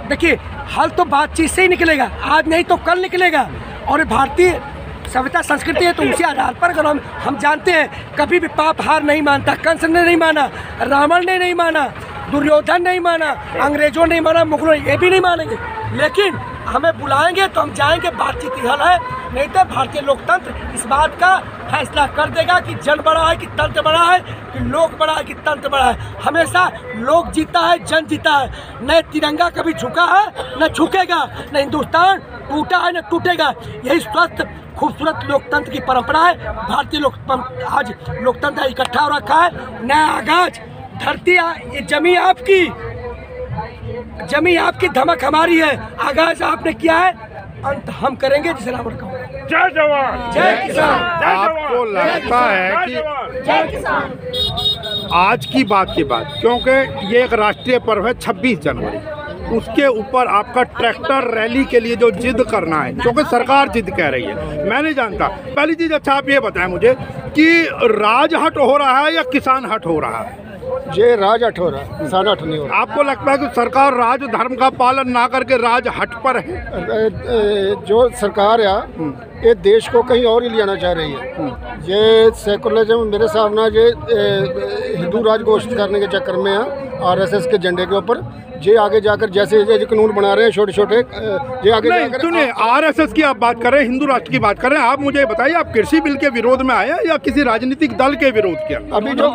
देखिए हल तो बातचीत से ही निकलेगा, आज नहीं तो कल निकलेगा। और भारतीय सभ्यता संस्कृति है तो उसी आधार पर अगर हम जानते हैं, कभी भी पाप हार नहीं मानता। कंस ने नहीं माना, रावण ने नहीं माना, दुर्योधन नहीं माना, अंग्रेजों ने नहीं माना, मुगलों ये भी नहीं मानेंगे। लेकिन हमें बुलाएंगे तो हम जाएंगे, बातचीत ही हल है। नहीं तो भारतीय लोकतंत्र इस बात का फैसला कर देगा कि जन बड़ा है कि तंत्र बड़ा है, कि लोक बड़ा है कि तंत्र बड़ा है। हमेशा लोक जीता है, जन जीता है। न तिरंगा कभी झुका है न झुकेगा, न हिंदुस्तान टूटा है न टूटेगा। यही स्वस्थ खूबसूरत लोकतंत्र की परंपरा है। भारतीय आज लोकतंत्र इकट्ठा हो रखा है। नया आगाज, धरती ये जमी आपकी, धमक हमारी है। आगाज आपने किया है, अंत हम करेंगे जिसे रावण का होगा। जय जवान जय किसान। आपको लगता है कि जय किसान। आज की बात के बाद, क्योंकि ये एक राष्ट्रीय पर्व है 26 जनवरी, उसके ऊपर आपका ट्रैक्टर रैली के लिए जो जिद करना है, क्योंकि सरकार जिद कह रही है, मैं नहीं जानता। पहली चीज़, अच्छा आप ये बताएं मुझे कि राज हट हो रहा है या किसान हट हो रहा है? ये राज हट हो रहा है, किसान हट नहीं हो रहा। आपको लगता है कि सरकार राज धर्म का पालन ना करके राज हट पर है? जो सरकार है ये देश को कहीं और ही ले जाना चाह रही है। ये सेकुलरिज्म मेरे सामने ये हिंदू राज घोषित करने के चक्कर में है, आरएसएस के झंडे के ऊपर। ये आगे जाकर जैसे ये कानून बना रहे हैं छोटे छोटे, ये आगे नहीं सुनिए, आरएसएस की आप बात कर रहे हैं, हिंदू राष्ट्र की बात कर रहे हैं। आप मुझे बताइए, आप कृषि बिल के विरोध में आए हैं या किसी राजनीतिक दल के विरोध किया? अभी जो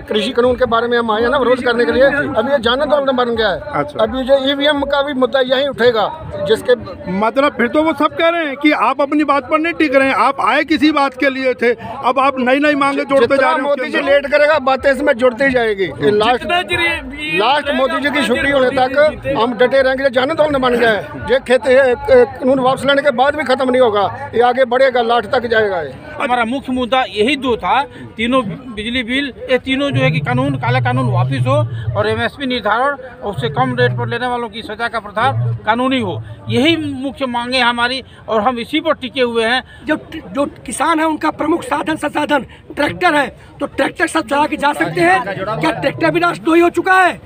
कृषि कानून के बारे में हम आए ना विरोध करने के लिए, अभी ये जन आंदोलन बन गया है। अच्छा। अभी जो ईवीएम का भी मुद्दा यही उठेगा, जिसके मतलब फिर तो वो सब कह रहे हैं कि आप अपनी बात पर नहीं टिक रहे हैं। आप आए किसी बात के लिए थे, अब आप नई नई मांगे जोड़ते जा रहे हैं। मोदी जी लेट करेगा बातें इसमें जुड़ती जाएगी। लास्ट मोदी जी की छुट्टी होने तक हम डटे रहेंगे। जन आंदोलन बन गया है, ये खेती कानून वापस लेने के बाद भी खत्म नहीं होगा, ये आगे बढ़ेगा, लास्ट तक जाएगा। हमारा मुख्य मुद्दा यही दो था, तीनों बिजली बिल, ये तीनों जो है कि कानून, काला कानून वापिस हो और एमएसपी निर्धारण और उससे कम रेट पर लेने वालों की सजा का प्रभाव कानूनी हो। यही मुख्य मांगे हमारी और हम इसी पर टिके हुए हैं। जो किसान है उनका प्रमुख साधन संसाधन ट्रैक्टर है, तो ट्रैक्टर सब चला के जा सकते हैं क्या? ट्रैक्टर भी राष्ट्रद्रोही हो चुका है।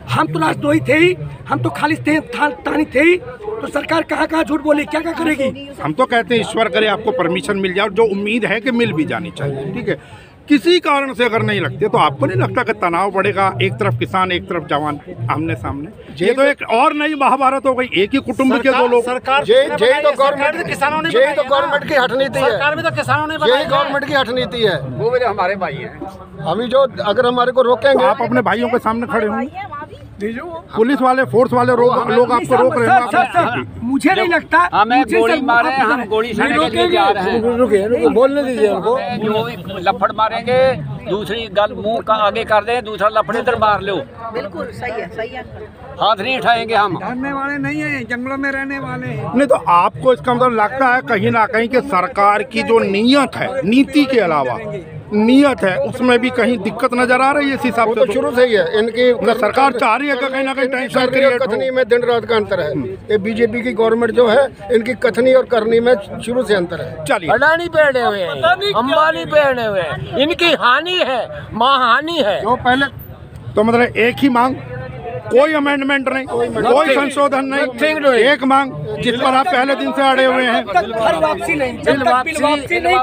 हम तो राष्ट्रद्रोही थे ही, हम तो खालिस्तानी थे ही, तो सरकार कहाँ कहाँ झूठ बोली, क्या क्या करेगी? हम तो कहते हैं ईश्वर करे आपको परमिशन मिल जाए, जो उम्मीद है कि मिल भी जानी चाहिए, ठीक है। किसी कारण से अगर नहीं लगते तो आपको नहीं लगता कि तनाव बढ़ेगा? एक तरफ किसान, एक तरफ जवान आमने सामने, ये तो एक और नई महाभारत हो गई। एक ही कुटुंब के दो लोग। सरकार यही तो गवर्नमेंट किसानों ने, यही तो गवर्नमेंट की हट नीति है। सरकार भी तो किसानों ने, यही गवर्नमेंट की हट नीति है। वो मेरे हमारे भाई हैं। अभी जो अगर हमारे को रोकेंगे, आप अपने भाइयों के सामने खड़े होंगे, पुलिस वाले, फोर्स वाले लोग आपको रोक रहे हैं। मुझे नहीं लगता हमें गोली मारे, हम गोली सड़ने के लिए जा रहे हैं। रुकिए, बोलने दीजिए उनको। जो भी लफड़ मारेंगे, दूसरी गल मुंह का आगे कर दें, दूसरा लफड़े इधर मार लो। बिल्कुल सही है, सही है। हाथ नहीं उठाएंगे हम। डरने वाले नहीं है, जंगलों में रहने वाले हैं। नहीं तो आपको इसका मतलब लगता है कहीं ना कहीं कि सरकार की जो नीयत है, नीति के अलावा नीयत है, उसमें भी कहीं दिक्कत नजर आ रही है? इस हिसाब से तो शुरू से ही है इनकी सरकार चाह रही है कि कहीं ना कहीं टेंशन क्रिएट हो। कथनी में दिन रात का अंतर है। ये बीजेपी की गवर्नमेंट जो है, इनकी कथनी और करनी में शुरू से अंतर है। चलिए, अडानी पे अड़े हुए हैं, अंबानी पे अड़े हुए हैं, इनकी हानि है, महाहानि है। जो पहले तो मतलब एक ही मांग, कोई अमेंडमेंट नहीं, कोई संशोधन नहीं, एक मांग जिस पर आप पहले दिन से अड़े हुए हैं। घर वापसी नहीं, जब तक बिल वापसी नहीं,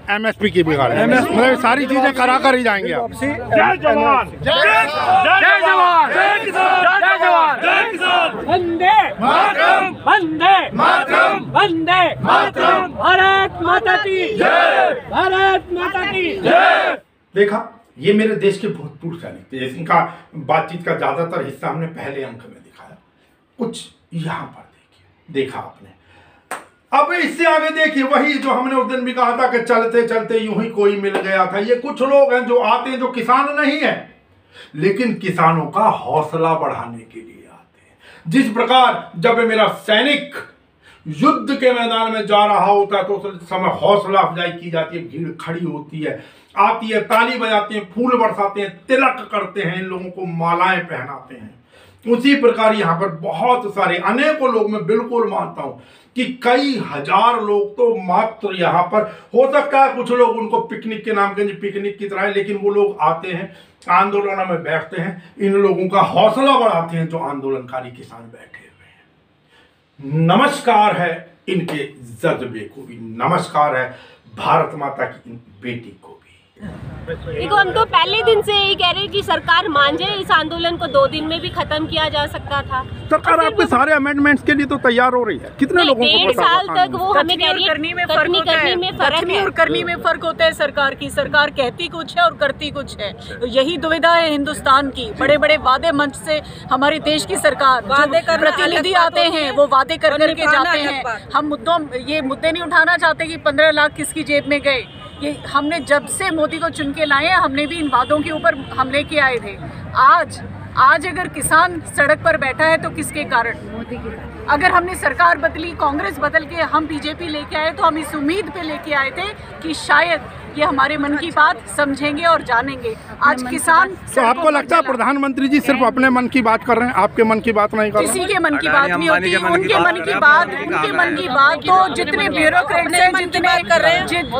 एमएसपी की बिगाड़, मतलब सारी चीजें करा कर ही जाएंगे आप। जय जवान, जय जवान, जय किसान, जय जवान, जय किसान। वंदे मातरम, वंदे मातरम, वंदे मातरम। भारत माता की जय, भारत माता की जय। देखा, ये मेरे देश के भूतपूर्व सैनिक थे। इनका बातचीत का ज्यादातर हिस्सा हमने पहले अंक में दिखाया, कुछ यहाँ पर देखा आपने। अब इससे आगे देखिए, वही जो हमने उस दिन भी कहा था कि चलते चलते यूं ही कोई मिल गया था। ये कुछ लोग हैं जो आते हैं, जो किसान नहीं है, लेकिन किसानों का हौसला बढ़ाने के लिए आते हैं। जिस प्रकार जब मेरा सैनिक युद्ध के मैदान में जा रहा होता है तो उस समय हौसला अफजाई की जाती है, भीड़ खड़ी होती है, आती है, ताली बजाते हैं, फूल बरसाते हैं, तिलक करते हैं, इन लोगों को मालाएं पहनाते हैं। उसी प्रकार यहाँ पर बहुत सारे अनेकों लोग, मैं बिल्कुल मानता हूं कि कई हजार लोग तो मात्र यहाँ पर, हो सकता है कुछ लोग उनको पिकनिक के नाम के पिकनिक की तरह है, लेकिन वो लोग आते हैं, आंदोलनों में बैठते हैं, इन लोगों का हौसला बढ़ाते हैं जो आंदोलनकारी किसान बैठे हुए हैं। नमस्कार है इनके जज्बे को भी, नमस्कार है भारत माता की इन बेटी को भी। देखो, हम तो पहले दिन से यही कह रहे हैं कि सरकार मान जाए, इस आंदोलन को 2 दिन में भी खत्म किया जा सकता था। सरकार आपके सारे अमेंडमेंट्स के लिए तो तैयार हो रही है। कितने लोगों को 1.5 साल तक वो हमें कह रही है, करनी में फर्क होता है। सरकार की, सरकार कहती कुछ है और करती कुछ है। यही दुविधा है हिंदुस्तान की। बड़े बड़े वादे मंच से हमारे देश की सरकार, प्रतिनिधि आते हैं, वो वादे कर करके जाते हैं। हम ये मुद्दे नहीं उठाना चाहते कि 15 लाख किसकी जेब में गए। ये हमने जब से मोदी को चुन के लाए, हमने भी इन वादों के ऊपर हमले किए आए थे। आज आज अगर किसान सड़क पर बैठा है तो किसके कारण? मोदी के कारण। अगर हमने सरकार बदली, कांग्रेस बदल के हम बीजेपी लेके आए तो हम इस उम्मीद पे लेके आए थे कि शायद ये हमारे मन की बात समझेंगे और जानेंगे। आज किसान तो आपको लगता है प्रधानमंत्री जी सिर्फ अपने मन की बात कर रहे हैं, आपके मन की बात नहीं कर रहे? किसी के मन की बात नहीं होती, उनके मन की बात तो जितने ब्यूरोक्रेट्स हैं, जितने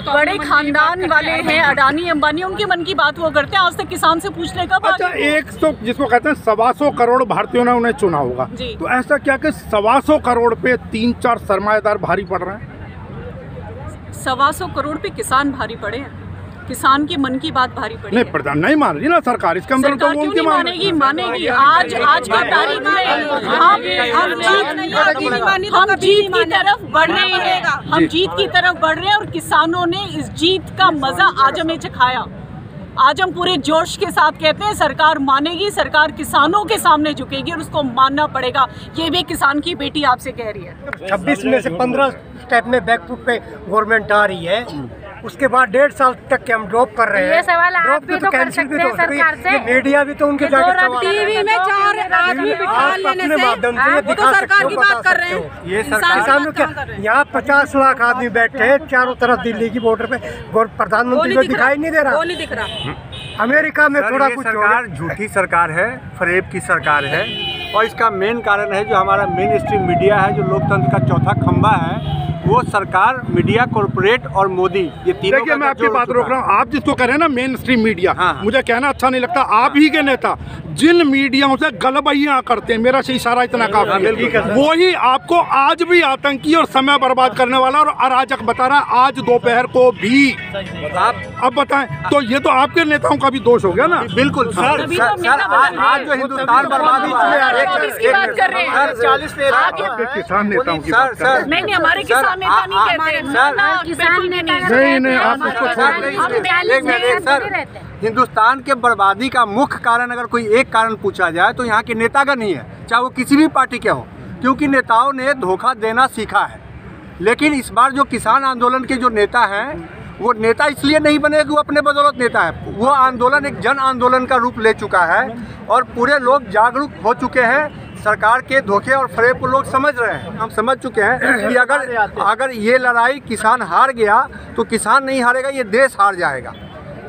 बड़े खानदान वाले हैं, अडानी अंबानी, उनके मन की बात वो करते हैं। आज तक किसान से पूछ ले कब? अच्छा, एक तो जिसको कहते हैं 125 करोड़ भारतीयों ने उन्हें चुना होगा, तो ऐसा क्या कि 125 करोड़ पे 3-4 सरमाएदार भारी पड़ रहे हैं? 125 करोड़ पे किसान भारी पड़े हैं, किसान के मन की बात भारी पड़ी। नहीं, प्रधान नहीं मान रही ना सरकार, इसके अंदर तो वो क्यों मानेगी? आज की तारीख में हम जीत की तरफ बढ़ रहे हैं, हम जीत की तरफ बढ़ रहे हैं और किसानों ने इस जीत का मजा आज हमें चखाया। आज हम पूरे जोश के साथ कहते हैं सरकार मानेगी, सरकार किसानों के सामने झुकेगी और उसको मानना पड़ेगा। ये भी किसान की बेटी आपसे कह रही है। 26 में से 15 स्टेप में बैकफुट पे गवर्नमेंट आ रही है, उसके बाद 1.5 साल तक के हम ड्रॉप कर रहे हैं। ये सवाल आप भी तो कर सकते हैं सरकार से। मीडिया भी तो उनके जाके टीवी में 4 आदमी बिठा लेने से वो तो सरकार की बात कर रहे हैं। ये सरकार क्या, यहाँ 50 लाख आदमी बैठे हैं चारों तरफ दिल्ली की बॉर्डर पे, प्रधानमंत्री को दिखाई नहीं दे रहा। वो नहीं दिख रहा। अमेरिका में थोड़ा कुछ सरकार झूठी सरकार है, फरेब की सरकार है और इसका मेन कारण है जो हमारा मेन स्ट्रीम मीडिया है, जो लोकतंत्र का चौथा खंभा है, वो सरकार, मीडिया, कॉर्पोरेट और मोदी, ये तीनों। देखिए, मैं आपकी बात रोक रहा हूँ। आप जिसको कह रहे हैं ना मेन स्ट्रीम मीडिया, मुझे कहना अच्छा नहीं लगता। आप ही के नेता जिन मीडियाओं से गलबैयां करते हैं, मेरा से इशारा इतना काफी है, वो ही आपको आज भी आतंकी और समय बर्बाद करने वाला और अराजक बता रहा है। आज दोपहर को भी आप अब बताएं, तो ये तो आपके नेताओं का भी दोष हो गया ना? बिल्कुल सर, आज जो हिंदुस्तान बर्बाद हुआ है, किसान नेताओं की सर, नहीं, हमारे किसान नेता नहीं कहते। हिंदुस्तान के बर्बादी का मुख्य कारण अगर कोई एक कारण पूछा जाए तो यहाँ के नेतागण ही है, चाहे वो किसी भी पार्टी के हो, क्योंकि नेताओं ने धोखा देना सीखा है। लेकिन इस बार जो किसान आंदोलन के जो नेता हैं, वो नेता इसलिए नहीं बने कि वो अपने बदौलत नेता है। वो आंदोलन एक जन आंदोलन का रूप ले चुका है और पूरे लोग जागरूक हो चुके हैं। सरकार के धोखे और फरेब को लोग समझ रहे हैं, हम समझ चुके हैं कि अगर ये लड़ाई किसान हार गया तो किसान नहीं हारेगा, ये देश हार जाएगा।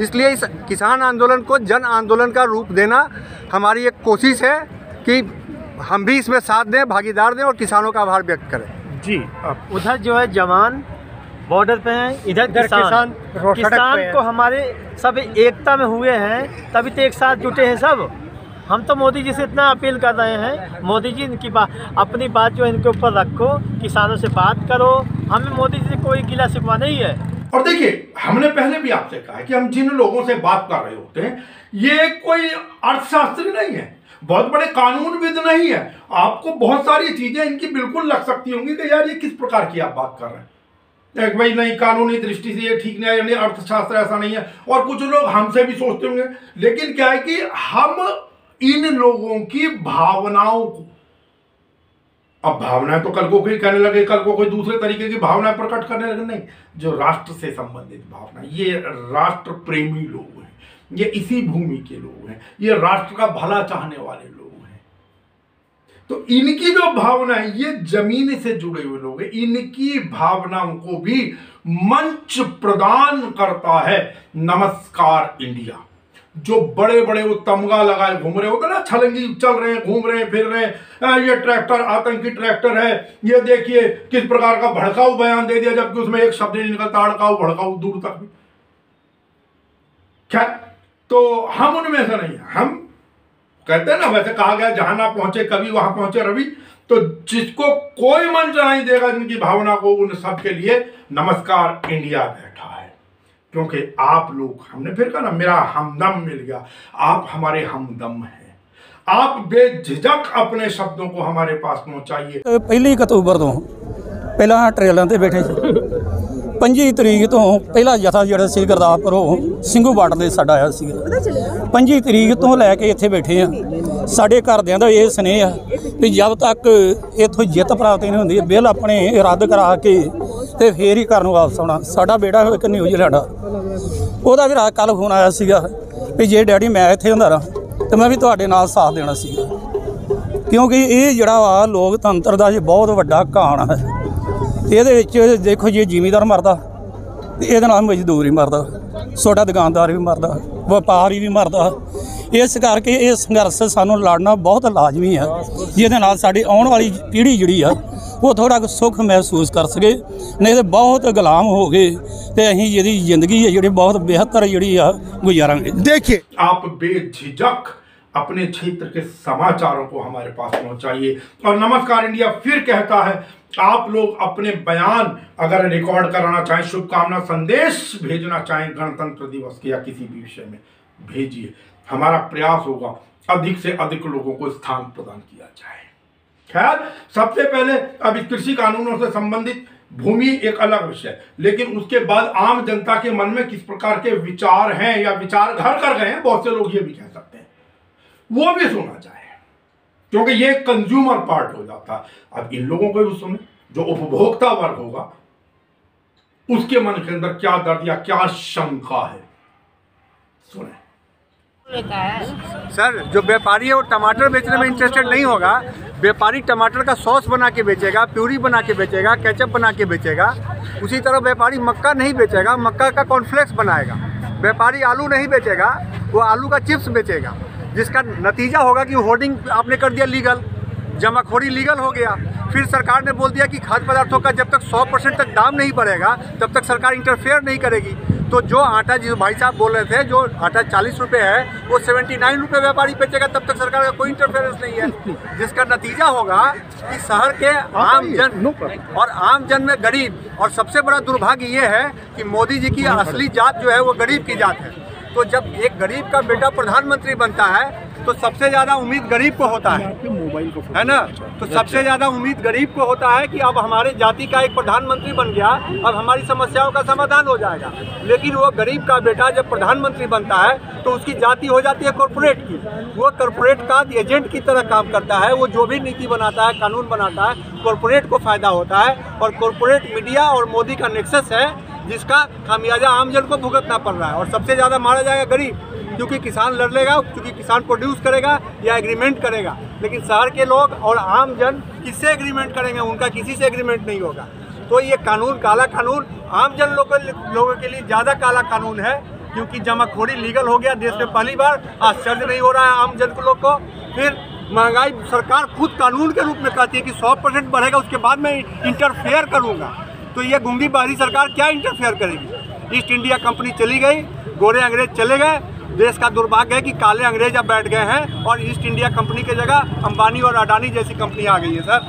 इसलिए इस किसान आंदोलन को जन आंदोलन का रूप देना हमारी एक कोशिश है कि हम भी इसमें साथ दें, भागीदार दें और किसानों का आभार व्यक्त करें। जी, उधर जो है जवान बॉर्डर पे हैं, इधर किसान को हमारे सब एकता में हुए हैं, तभी तो एक साथ जुटे हैं सब। हम तो मोदी जी से इतना अपील कर रहे हैं, मोदी जी इनकी अपनी बात जो इनके ऊपर रखो, किसानों से बात करो। हमें मोदी जी से कोई गिला शिकवा नहीं है। और देखिए, हमने पहले भी आपसे कहा है कि हम जिन लोगों से बात कर रहे होते हैं, ये कोई अर्थशास्त्री नहीं है, बहुत बड़े कानूनविद नहीं है। आपको बहुत सारी चीजें इनकी बिल्कुल लग सकती होंगी कि यार ये किस प्रकार की आप बात कर रहे हैं, एक भाई नहीं कानूनी दृष्टि से ये ठीक नहीं है, अर्थशास्त्र ऐसा नहीं है। और कुछ लोग हमसे भी सोचते होंगे, लेकिन क्या है कि हम इन लोगों की भावनाओं को, अब भावनाएं तो कल को कोई कहने लगे, कल को कोई दूसरे तरीके की भावनाएं प्रकट करने लगे, नहीं, जो राष्ट्र से संबंधित भावना, ये राष्ट्र प्रेमी लोग हैं, ये इसी भूमि के लोग हैं, ये राष्ट्र का भला चाहने वाले लोग हैं। तो इनकी जो भावना है, ये जमीन से जुड़े हुए लोग हैं, इनकी भावनाओं को भी मंच प्रदान करता है नमस्कार इंडिया। जो बड़े बड़े वो तमगा लगाए घूम रहे होते ना, छलंगी चल रहे हैं, घूम रहे हैं, फिर रहे हैं, ये ट्रैक्टर आतंकी ट्रैक्टर है, ये देखिए किस प्रकार का भड़काऊ बयान दे दिया, जबकि उसमें एक शब्द नहीं निकलता, अड़काऊ भड़काऊ दूर तक भी। क्या तो हम उनमें से नहीं है। हम कहते हैं ना, वैसे कहा गया जहां ना पहुंचे कवि वहां पहुंचे रवि। तो जिसको कोई मंच नहीं देगा जिनकी भावना को, उन सब के लिए नमस्कार इंडिया बैठा है। क्योंकि आप लोग, हमने फिर कहा ना, मेरा हमदम मिल गया, आप हमारे हमदम हैं। आप बेझिझक अपने शब्दों को हमारे पास पहुंचाइए। पहली अक्तूबर तो पहला ट्रेलों से बैठे थे, 25 तरीक तो पहला जथा जो सी गुरदासपुरों ਸਿੰਘੂ ਬਾਰਡਰ ਦੇ ਸਾਡਾ ਆਇਆ ਸੀ। 25 तरीक तो लैके इत्थे बैठे हाँ। साढ़े घरदियां दा ये स्नेह है कि जब तक इत्थों जित प्राप्त नहीं होंदी, बिल अपने रद्द करा के ते फिर ही घर नूं वापस आउणा। साडा बेटा एक न्यूजीलैंड आ, ਉਹਦਾ भी रात कल फोन आया सीगा भी जे डैडी मैं इत्थे हुंदा रहा ਤੇ ਮੈਂ ਵੀ ਤੁਹਾਡੇ ਨਾਲ ਸਾਥ ਦੇਣਾ ਸੀ, ਕਿਉਂਕਿ ਇਹ ਜਿਹੜਾ ਵਾ ਲੋਕਤੰਤਰ ਦਾ ਬਹੁਤ ਵੱਡਾ ਘਾਣ ਹੈ। ਇਹਦੇ ਵਿੱਚ ਦੇਖੋ ਜੀ, ਜ਼ਿਮੀਂਦਾਰ ਮਰਦਾ ਤੇ ਇਹਦੇ ਨਾਲ ਮਜ਼ਦੂਰ ਹੀ ਮਰਦਾ, ਛੋਟਾ ਦੁਕਾਨਦਾਰ ਵੀ ਮਰਦਾ, ਵਪਾਰੀ ਵੀ ਮਰਦਾ। ਇਸ ਕਰਕੇ ਇਹ ਸੰਘਰਸ਼ ਸਾਨੂੰ ਲੜਨਾ ਬਹੁਤ ਲਾਜ਼ਮੀ ਹੈ, ਜਿਹਦੇ ਨਾਲ ਸਾਡੀ ਆਉਣ ਵਾਲੀ ਪੀੜ੍ਹੀ ਜਿਹੜੀ ਆ ਉਹ थोड़ा सुख महसूस कर सके, नहीं तो बहुत गुलाम हो गए तो अं जी जिंदगी है जी बहुत बेहतर जी गुजारांगे। देखिए, आप बेझिझक अपने क्षेत्र के समाचारों को हमारे पास पहुंचाइए। और नमस्कार इंडिया फिर कहता है, आप लोग अपने बयान अगर रिकॉर्ड कराना चाहें, शुभकामना संदेश भेजना चाहें गणतंत्र दिवस के या किसी भी विषय में, भेजिए। हमारा प्रयास होगा अधिक से अधिक लोगों को स्थान प्रदान किया जाए। खैर, सबसे पहले अब इस कृषि कानूनों से संबंधित भूमि एक अलग विषय, लेकिन उसके बाद आम जनता के मन में किस प्रकार के विचार हैं या विचार घर कर गए हैं, बहुत से लोग ये भी कह सकते हैं, वो भी सुना जाए, क्योंकि ये कंज्यूमर पार्ट हो जाता है। अब इन लोगों को भी सुने, जो उपभोक्ता वर्ग होगा उसके मन के अंदर क्या दर्द या क्या शंका है, सुने। सर, जो व्यापारी है वो टमाटर बेचने में इंटरेस्टेड नहीं होगा। व्यापारी टमाटर का सॉस बना के बेचेगा, प्यूरी बना के बेचेगा, केचप बना के बेचेगा। उसी तरह व्यापारी मक्का नहीं बेचेगा, मक्का का कॉर्नफ्लेक्स बनाएगा। व्यापारी आलू नहीं बेचेगा, वो आलू का चिप्स बेचेगा, जिसका नतीजा होगा कि होर्डिंग आपने कर दिया लीगल, जमाखोरी लीगल हो गया। फिर सरकार ने बोल दिया कि खाद्य पदार्थों का जब तक 100% तक दाम नहीं बढ़ेगा तब तक सरकार इंटरफेयर नहीं करेगी। तो जो आटा, जिस भाई साहब बोल रहे थे, जो आटा 40 रुपये है वो 79 रुपये व्यापारी बेचेगा, तब तक सरकार का कोई इंटरफेरेंस नहीं है। जिसका नतीजा होगा कि शहर के आम जन और आम जन में गरीब, और सबसे बड़ा दुर्भाग्य ये है कि मोदी जी की असली जात जो है वो गरीब की जात है। तो जब एक गरीब का बेटा प्रधानमंत्री बनता है तो सबसे ज़्यादा उम्मीद गरीब को होता है ना। तो सबसे ज़्यादा उम्मीद गरीब को होता है कि अब हमारे जाति का एक प्रधानमंत्री बन गया, अब हमारी समस्याओं का समाधान हो जाएगा। लेकिन वो गरीब का बेटा जब प्रधानमंत्री बनता है तो उसकी जाति हो जाती है कॉरपोरेट की। वो कॉरपोरेट का एजेंट की तरह काम करता है। वो जो भी नीति बनाता है, कानून बनाता है, कॉरपोरेट को फ़ायदा होता है। और कॉरपोरेट मीडिया और मोदी का नेक्सस है, जिसका खामियाजा आम जन को भुगतना पड़ रहा है। और सबसे ज़्यादा मारा जाएगा गरीब, क्योंकि किसान लड़ लेगा, क्योंकि किसान प्रोड्यूस करेगा या एग्रीमेंट करेगा। लेकिन शहर के लोग और आम जन किससे एग्रीमेंट करेंगे? उनका किसी से एग्रीमेंट नहीं होगा। तो ये कानून, काला कानून, आम जन लोगों के लिए ज़्यादा काला कानून है, क्योंकि जमाखोरी लीगल हो गया देश में पहली बार। आश्चर्य नहीं हो रहा है आम जन लोग को। फिर महंगाई सरकार खुद कानून के रूप में कहती है कि 100% बढ़ेगा, उसके बाद मैं इंटरफेयर करूँगा। तो ये गूंगी बहरी सरकार क्या इंटरफेयर करेगी? ईस्ट इंडिया कंपनी चली गई, गोरे अंग्रेज चले गए। देश का दुर्भाग्य है कि काले अंग्रेज अब बैठ गए हैं और ईस्ट इंडिया कंपनी की जगह अंबानी और अडानी जैसी कंपनी आ गई है। सर,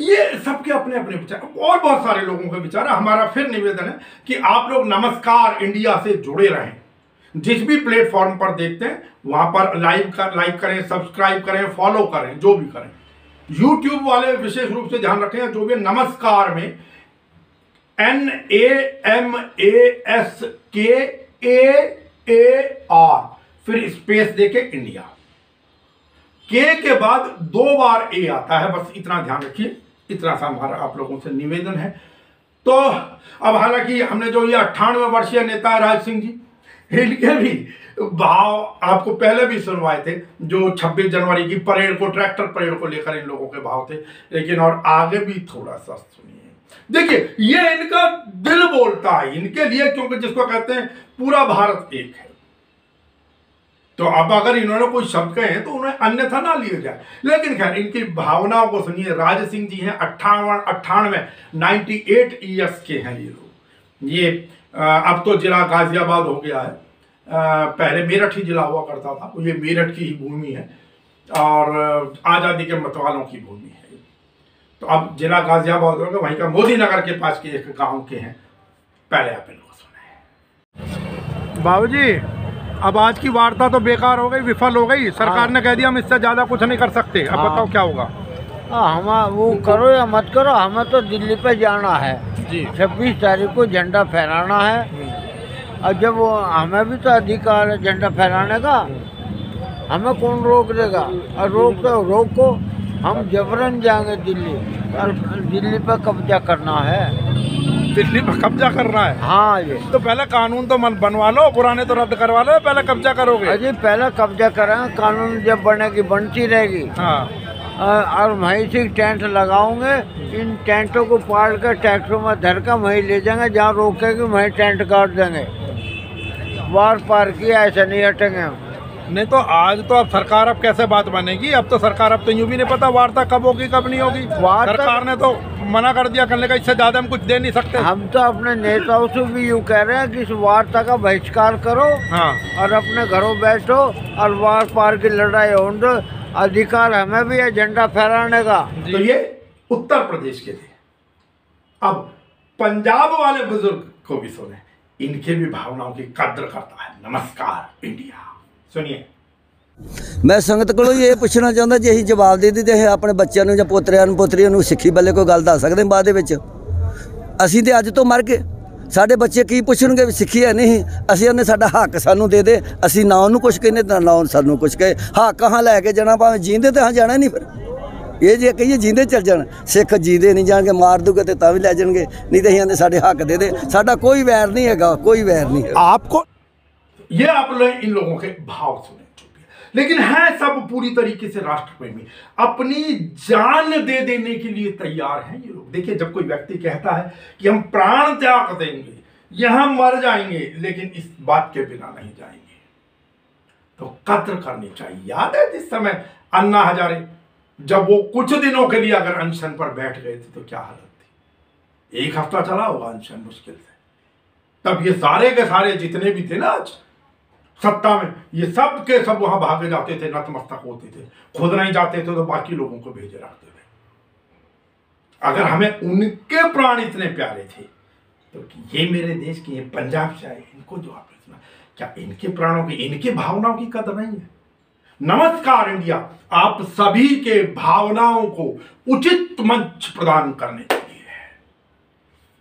ये सबके अपने अपने विचार और बहुत सारे लोगों के विचार है। हमारा फिर निवेदन है कि आप लोग नमस्कार इंडिया से जुड़े रहें। जिस भी प्लेटफॉर्म पर देखते हैं वहां पर लाइक करें, सब्सक्राइब करें, फॉलो करें, जो भी करें। यूट्यूब वाले विशेष रूप से ध्यान रखें, जो भी नमस्कार में NAMASKAAR फिर स्पेस देके इंडिया, के बाद 2 बार ए आता है, बस इतना ध्यान रखिए। इतना सा हमारा आप लोगों से निवेदन है। तो अब हालांकि हमने जो ये 98 वर्षीय नेता राज सिंह जी, इनके भी भाव आपको पहले भी सुनवाए थे, जो 26 जनवरी की परेड को, ट्रैक्टर परेड को लेकर इन लोगों के भाव थे। लेकिन और आगे भी थोड़ा सा सुनिए। देखिए, ये इनका दिल बोलता है इनके लिए, क्योंकि जिसको कहते हैं पूरा भारत एक है। तो अब अगर इन्होंने कोई शब्द कहे हैं तो उन्हें अन्यथा ना लिया जाए। लेकिन खैर, इनकी भावनाओं को सुनिए। राज सिंह जी हैं 98 ईयर्स के हैं ये लोग। ये अब तो जिला गाजियाबाद हो गया है, पहले मेरठ ही जिला हुआ करता था। ये मेरठ की ही भूमि है और आज़ादी के मतवालों की भूमि है। तो अब जिला गाजियाबाद हो गया, वहीं का मोदी नगर के पास के एक गाँव के हैं। पहले आप इनको सुने। बाबूजी, अब आज की वार्ता तो बेकार हो गई, विफल हो गई। सरकार ने कह दिया हम इससे ज़्यादा कुछ नहीं कर सकते। अब बताओ क्या होगा? हम वो करो या मत करो, हमें तो दिल्ली पे जाना है जी। 26 तारीख को झंडा फहराना है। और जब हमें भी तो अधिकार है झंडा फहराने का, हमें कौन रोक देगा? और रोको, हम जबरन जाएंगे दिल्ली, और दिल्ली पर कब्जा करना है। दिल्ली पर कब्जा करना है। हाँ जी। तो पहले कानून तो बनवा लो, पुराने तो रद्द करवा लो, पहले कब्जा करोगे? अजी पहले कब्जा करें, कानून जब बनेगी बनती रहेगी। हाँ। और वहीं से टेंट लगाओगे, इन टेंटों को पाड़ कर ट्रैक्टरों में धर कर वहीं ले जाएंगे, जहाँ रोकेंगे वहीं टेंट काट देंगे। वार पार किया, ऐसा नहीं हटेंगे हम। नहीं तो आज तो अब सरकार अब कैसे बात बनेगी? अब तो सरकार अब तो यूं भी नहीं पता वार्ता कब होगी कब नहीं होगी। सरकार ने तो मना कर दिया करने का, इससे ज्यादा हम कुछ दे नहीं सकते। हम तो अपने नेताओं से भी यूँ कह रहे हैं कि इस वार्ता का बहिष्कार करो। हाँ। और अपने घरों बैठो और वार पार की लड़ाई हो दो। अधिकार हमें भी है झंडा फहराने का। तो ये उत्तर प्रदेश के थे। अब पंजाब वाले बुजुर्ग को भी सुने, इनके भी भावनाओं की कद्र करता है नमस्कार इंडिया। सुनिए। मैं संगत को ये पूछना चाहता जी, ਅਸੀਂ ਜਵਾਬ ਦੇ ਦਿੱਤੇ ਹੈ ਆਪਣੇ ਬੱਚਿਆਂ ਨੂੰ ਜਾਂ ਪੋਤਰਿਆਂ ਨੂੰ ਪੋਤਰੀਆਂ ਨੂੰ ਸਿੱਖੀ ਬੱਲੇ ਕੋਈ ਗੱਲ ਦੱਸ ਸਕਦੇ ਬਾਅਦ ਦੇ ਵਿੱਚ? ਅਸੀਂ ਤੇ ਅੱਜ ਤੋਂ ਮਰ ਗਏ, ਸਾਡੇ ਬੱਚੇ ਕੀ ਪੁੱਛਣਗੇ ਵੀ ਸਿੱਖੀ ਹੈ ਨਹੀਂ? ਅਸੀਂ ਉਹਨੇ ਸਾਡਾ ਹੱਕ ਸਾਨੂੰ ਦੇ ਦੇ, ਅਸੀਂ ਨਾ ਉਹਨੂੰ ਕੁਛ ਕਹਿੰਦੇ ਨਾ ਨਾ ਸਾਨੂੰ ਕੁਛ ਕਹੇ। ਹੱਕ ਕਹਾਂ ਲੈ ਕੇ ਜਾਣਾ, ਭਾਵੇਂ ਜੀਂਦੇ ਤੇ ਹਾਂ ਜਾਣਾ ਨਹੀਂ। ਫਿਰ ਇਹ ਜੇ ਕਹੀਏ ਜੀਂਦੇ ਚੱਲ ਜਾਣ, ਸਿੱਖ ਜੀਂਦੇ ਨਹੀਂ ਜਾਣਗੇ, ਮਾਰ ਦੂਗੇ ਤੇ ਤਾਂ ਵੀ ਲੈ ਜਾਣਗੇ, ਨਹੀਂ ਤੇ ਅਸੀਂ ਆਂਦੇ ਸਾਡੇ ਹੱਕ ਦੇ ਦੇ। ਸਾਡਾ ਕੋਈ ਵੈਰ ਨਹੀਂ ਹੈਗਾ, ਕੋਈ ਵੈਰ नहीं है। आपको ये आप लोग इन लोगों के भाव सुने, लेकिन है सब पूरी तरीके से राष्ट्रप्रेमी, अपनी जान दे देने के लिए तैयार हैं ये लोग। देखिए, जब कोई व्यक्ति कहता है कि हम प्राण त्याग देंगे, यहां मर जाएंगे, लेकिन इस बात के बिना नहीं जाएंगे, तो कद्र करनी चाहिए। याद है जिस समय अन्ना हजारे जब वो कुछ दिनों के लिए अगर अनशन पर बैठ गए थे तो क्या हालत थी? 1 हफ्ता चला होगा अनशन मुश्किल से। तब ये सारे के सारे जितने भी थे ना आज सत्ता में, ये सब के सब वहां भागे जाते थे, नतमस्तक होते थे। खुद नहीं जाते थे तो बाकी लोगों को भेजे रखते थे। अगर हमें उनके प्राण इतने प्यारे थे तो ये मेरे देश के, ये पंजाब से आए, इनको जो आपने सुना, क्या इनके प्राणों की, इनके भावनाओं की कदर नहीं है? नमस्कार इंडिया आप सभी के भावनाओं को उचित मंच प्रदान करने के लिए है।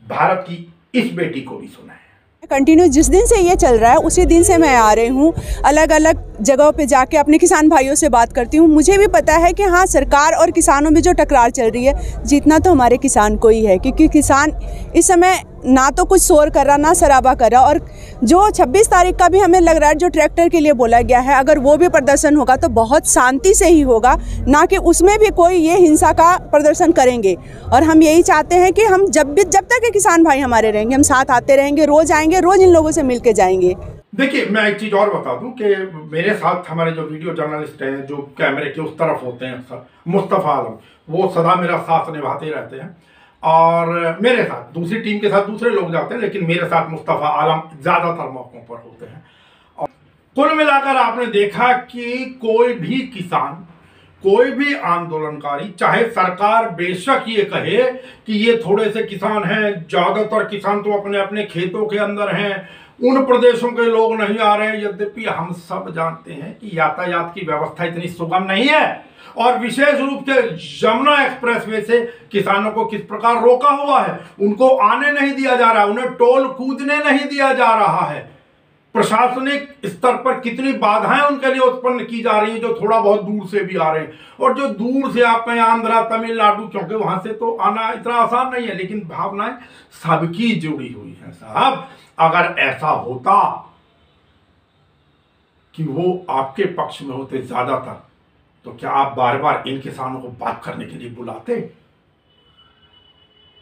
भारत की इस बेटी को भी सुना है। कंटिन्यू जिस दिन से ये चल रहा है उसी दिन से मैं आ रही हूँ, अलग अलग जगहों पे जाके अपने किसान भाइयों से बात करती हूँ। मुझे भी पता है कि हाँ, सरकार और किसानों में जो टकरार चल रही है, जीतना तो हमारे किसान को ही है, क्योंकि किसान इस समय ना तो कुछ शोर कर रहा, ना शराबा कर रहा। और जो 26 तारीख का भी हमें लग रहा है जो ट्रैक्टर के लिए बोला गया है, अगर वो भी प्रदर्शन होगा तो बहुत शांति से ही होगा, ना कि उसमें भी कोई ये हिंसा का प्रदर्शन करेंगे। और हम यही चाहते हैं कि हम जब तक किसान भाई हमारे रहेंगे, हम साथ आते रहेंगे, रोज आएंगे, रोज इन लोगों से मिल के जाएंगे। देखिए, मैं एक चीज और बता दूं कि मेरे साथ हमारे जो वीडियो जर्नलिस्ट हैं, जो कैमरे के उस तरफ होते हैं अक्सर, मुस्तफ़ा आलम, वो सदा मेरा साथ निभाते रहते हैं। और मेरे साथ दूसरी टीम के साथ दूसरे लोग जाते हैं, लेकिन मेरे साथ मुस्तफ़ा आलम ज़्यादातर मौक़ों पर होते हैं। और कुल मिलाकर आपने देखा कि कोई भी किसान, कोई भी आंदोलनकारी, चाहे सरकार बेशक ये कहे कि ये थोड़े से किसान हैं, ज़्यादातर किसान तो अपने अपने खेतों के अंदर हैं, उन प्रदेशों के लोग नहीं आ रहे हैं, यद्यपि हम सब जानते हैं कि यातायात की व्यवस्था इतनी सुगम नहीं है। और विशेष रूप से यमुना एक्सप्रेसवे से किसानों को किस प्रकार रोका हुआ है, उनको आने नहीं दिया जा रहा, उन्हें टोल कूदने नहीं दिया जा रहा है। प्रशासनिक स्तर पर कितनी बाधाएं उनके लिए उत्पन्न की जा रही हैं, जो थोड़ा बहुत दूर से भी आ रहे हैं। और जो दूर से आप हैं, आंध्रा, तमिलनाडु, क्योंकि वहां से तो आना इतना आसान नहीं है, लेकिन भावनाएं सबकी जुड़ी हुई हैं। साहब, अगर ऐसा होता कि वो आपके पक्ष में होते ज्यादातर, तो क्या आप बार बार इन किसानों को बात करने के लिए बुलाते?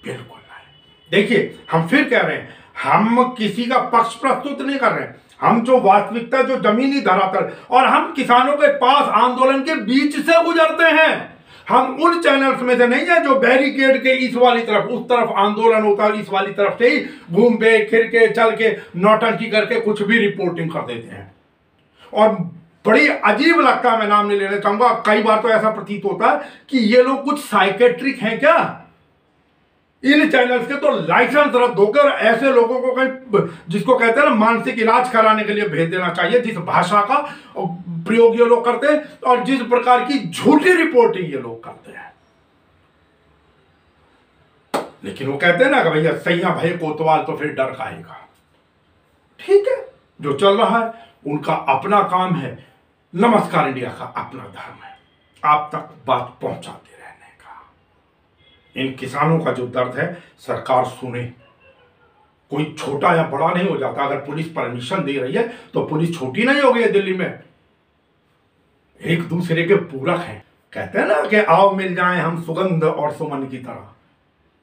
बिल्कुल नहीं। देखिए, हम फिर कह रहे हैं, हम किसी का पक्ष प्रस्तुत नहीं कर रहे हैं, हम जो वास्तविकता, जो जमीनी धरातल, और हम किसानों के पास आंदोलन के बीच से गुजरते हैं। हम उन चैनल्स में से नहीं है जो बैरिकेड के इस वाली तरफ, उस तरफ आंदोलन होता है, इस वाली तरफ से ही घूम के फिर के चल के नौटंकी करके कुछ भी रिपोर्टिंग कर देते हैं। और बड़ी अजीब लगता है, मैं नाम नहीं लेना चाहूंगा, कई बार तो ऐसा प्रतीत होता है कि ये लोग कुछ साइकेट्रिक हैं क्या? इन चैनल्स के तो लाइसेंस रद्द होकर ऐसे लोगों को कहीं, जिसको कहते हैं ना, मानसिक इलाज कराने के लिए भेज देना चाहिए, जिस भाषा का प्रयोग ये लोग करते हैं और जिस प्रकार की झूठी रिपोर्टिंग ये लोग करते हैं। लेकिन वो कहते हैं ना कि भैया सैया भाई कोतवाल तो फिर डर खाएगा। ठीक है, जो चल रहा है उनका अपना काम है, नमस्कार इंडिया का अपना धर्म है आप तक बात पहुंचाते रहने का। इन किसानों का जो दर्द है सरकार सुने, कोई छोटा या बड़ा नहीं हो जाता। अगर पुलिस परमिशन दे रही है तो पुलिस छोटी नहीं हो गई है दिल्ली में। एक दूसरे के पूरक हैं। कहते हैं ना कि आओ मिल जाएं हम सुगंध और सुमन की तरह,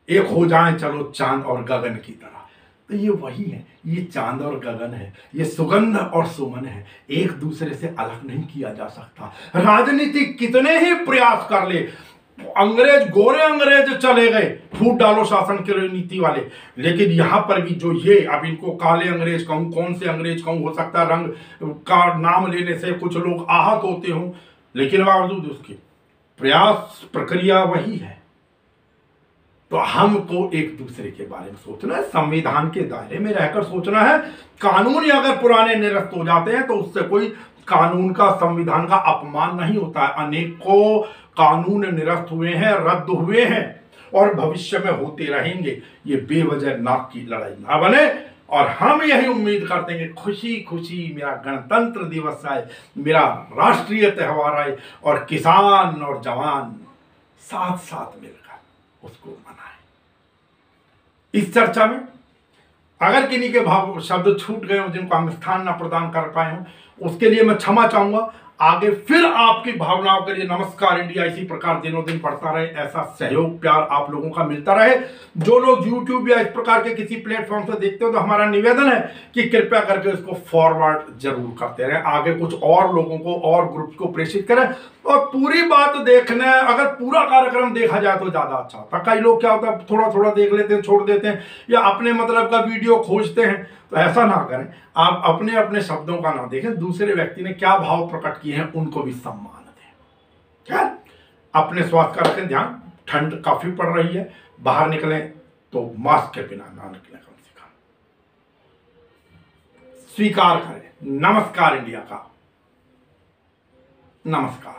एक हो जाएं चलो चांद और गगन की तरह। तो ये वही है, ये चांद और गगन है, ये सुगंध और सुमन है, एक दूसरे से अलग नहीं किया जा सकता। राजनीति कितने ही प्रयास कर ले, अंग्रेज गोरे अंग्रेज चले गए, फूट डालो शासन की नीति वाले, लेकिन यहां पर भी जो ये अब इनको काले अंग्रेज कहूं, कौन से अंग्रेज कहूं, हो सकता है रंग का नाम लेने से कुछ लोग आहत होते हों, लेकिन बावजूद उसकी प्रयास प्रक्रिया वही है। तो हमको एक दूसरे के बारे में सोचना है, संविधान के दायरे में रहकर सोचना है। कानून ही अगर पुराने निरस्त हो जाते हैं तो उससे कोई कानून का, संविधान का अपमान नहीं होता है। अनेकों कानून निरस्त हुए हैं, रद्द हुए हैं और भविष्य में होते रहेंगे। ये बेवजह नाक की लड़ाई ना बने और हम यही उम्मीद करते हैं कि खुशी खुशी मेरा गणतंत्र दिवस आए, मेरा राष्ट्रीय त्यौहार आए और किसान और जवान साथ साथ मिलकर उसको मनाएं। इस चर्चा में अगर किन्हीं के भाव शब्द छूट गए हों, जिनको हम स्थान न प्रदान कर पाए हों, उसके लिए मैं क्षमा चाहूंगा। आगे फिर आपकी भावनाओं के लिए नमस्कार इंडिया इसी प्रकार दिनों दिन बढ़ता रहे, ऐसा सहयोग प्यार आप लोगों का मिलता रहे। जो लोग YouTube या इस प्रकार के किसी प्लेटफॉर्म से देखते हो तो हमारा निवेदन है कि कृपया करके इसको फॉरवर्ड जरूर करते रहें, आगे कुछ और लोगों को और ग्रुप को प्रेषित करें और पूरी बात देखना है। अगर पूरा कार्यक्रम देखा जाए तो ज्यादा अच्छा होता। कई लोग क्या होता है थोड़ा थोड़ा देख लेते हैं, छोड़ देते हैं या अपने मतलब का वीडियो खोजते हैं, तो ऐसा ना करें। आप अपने अपने शब्दों का ना देखें, दूसरे व्यक्ति ने क्या भाव प्रकट किए हैं उनको भी सम्मान दें। खैर, अपने स्वास्थ्य का रखें ध्यान। ठंड काफी पड़ रही है, बाहर निकलें तो मास्क के बिना ना निकलें कम से कम। स्वीकार करें नमस्कार इंडिया का। नमस्कार।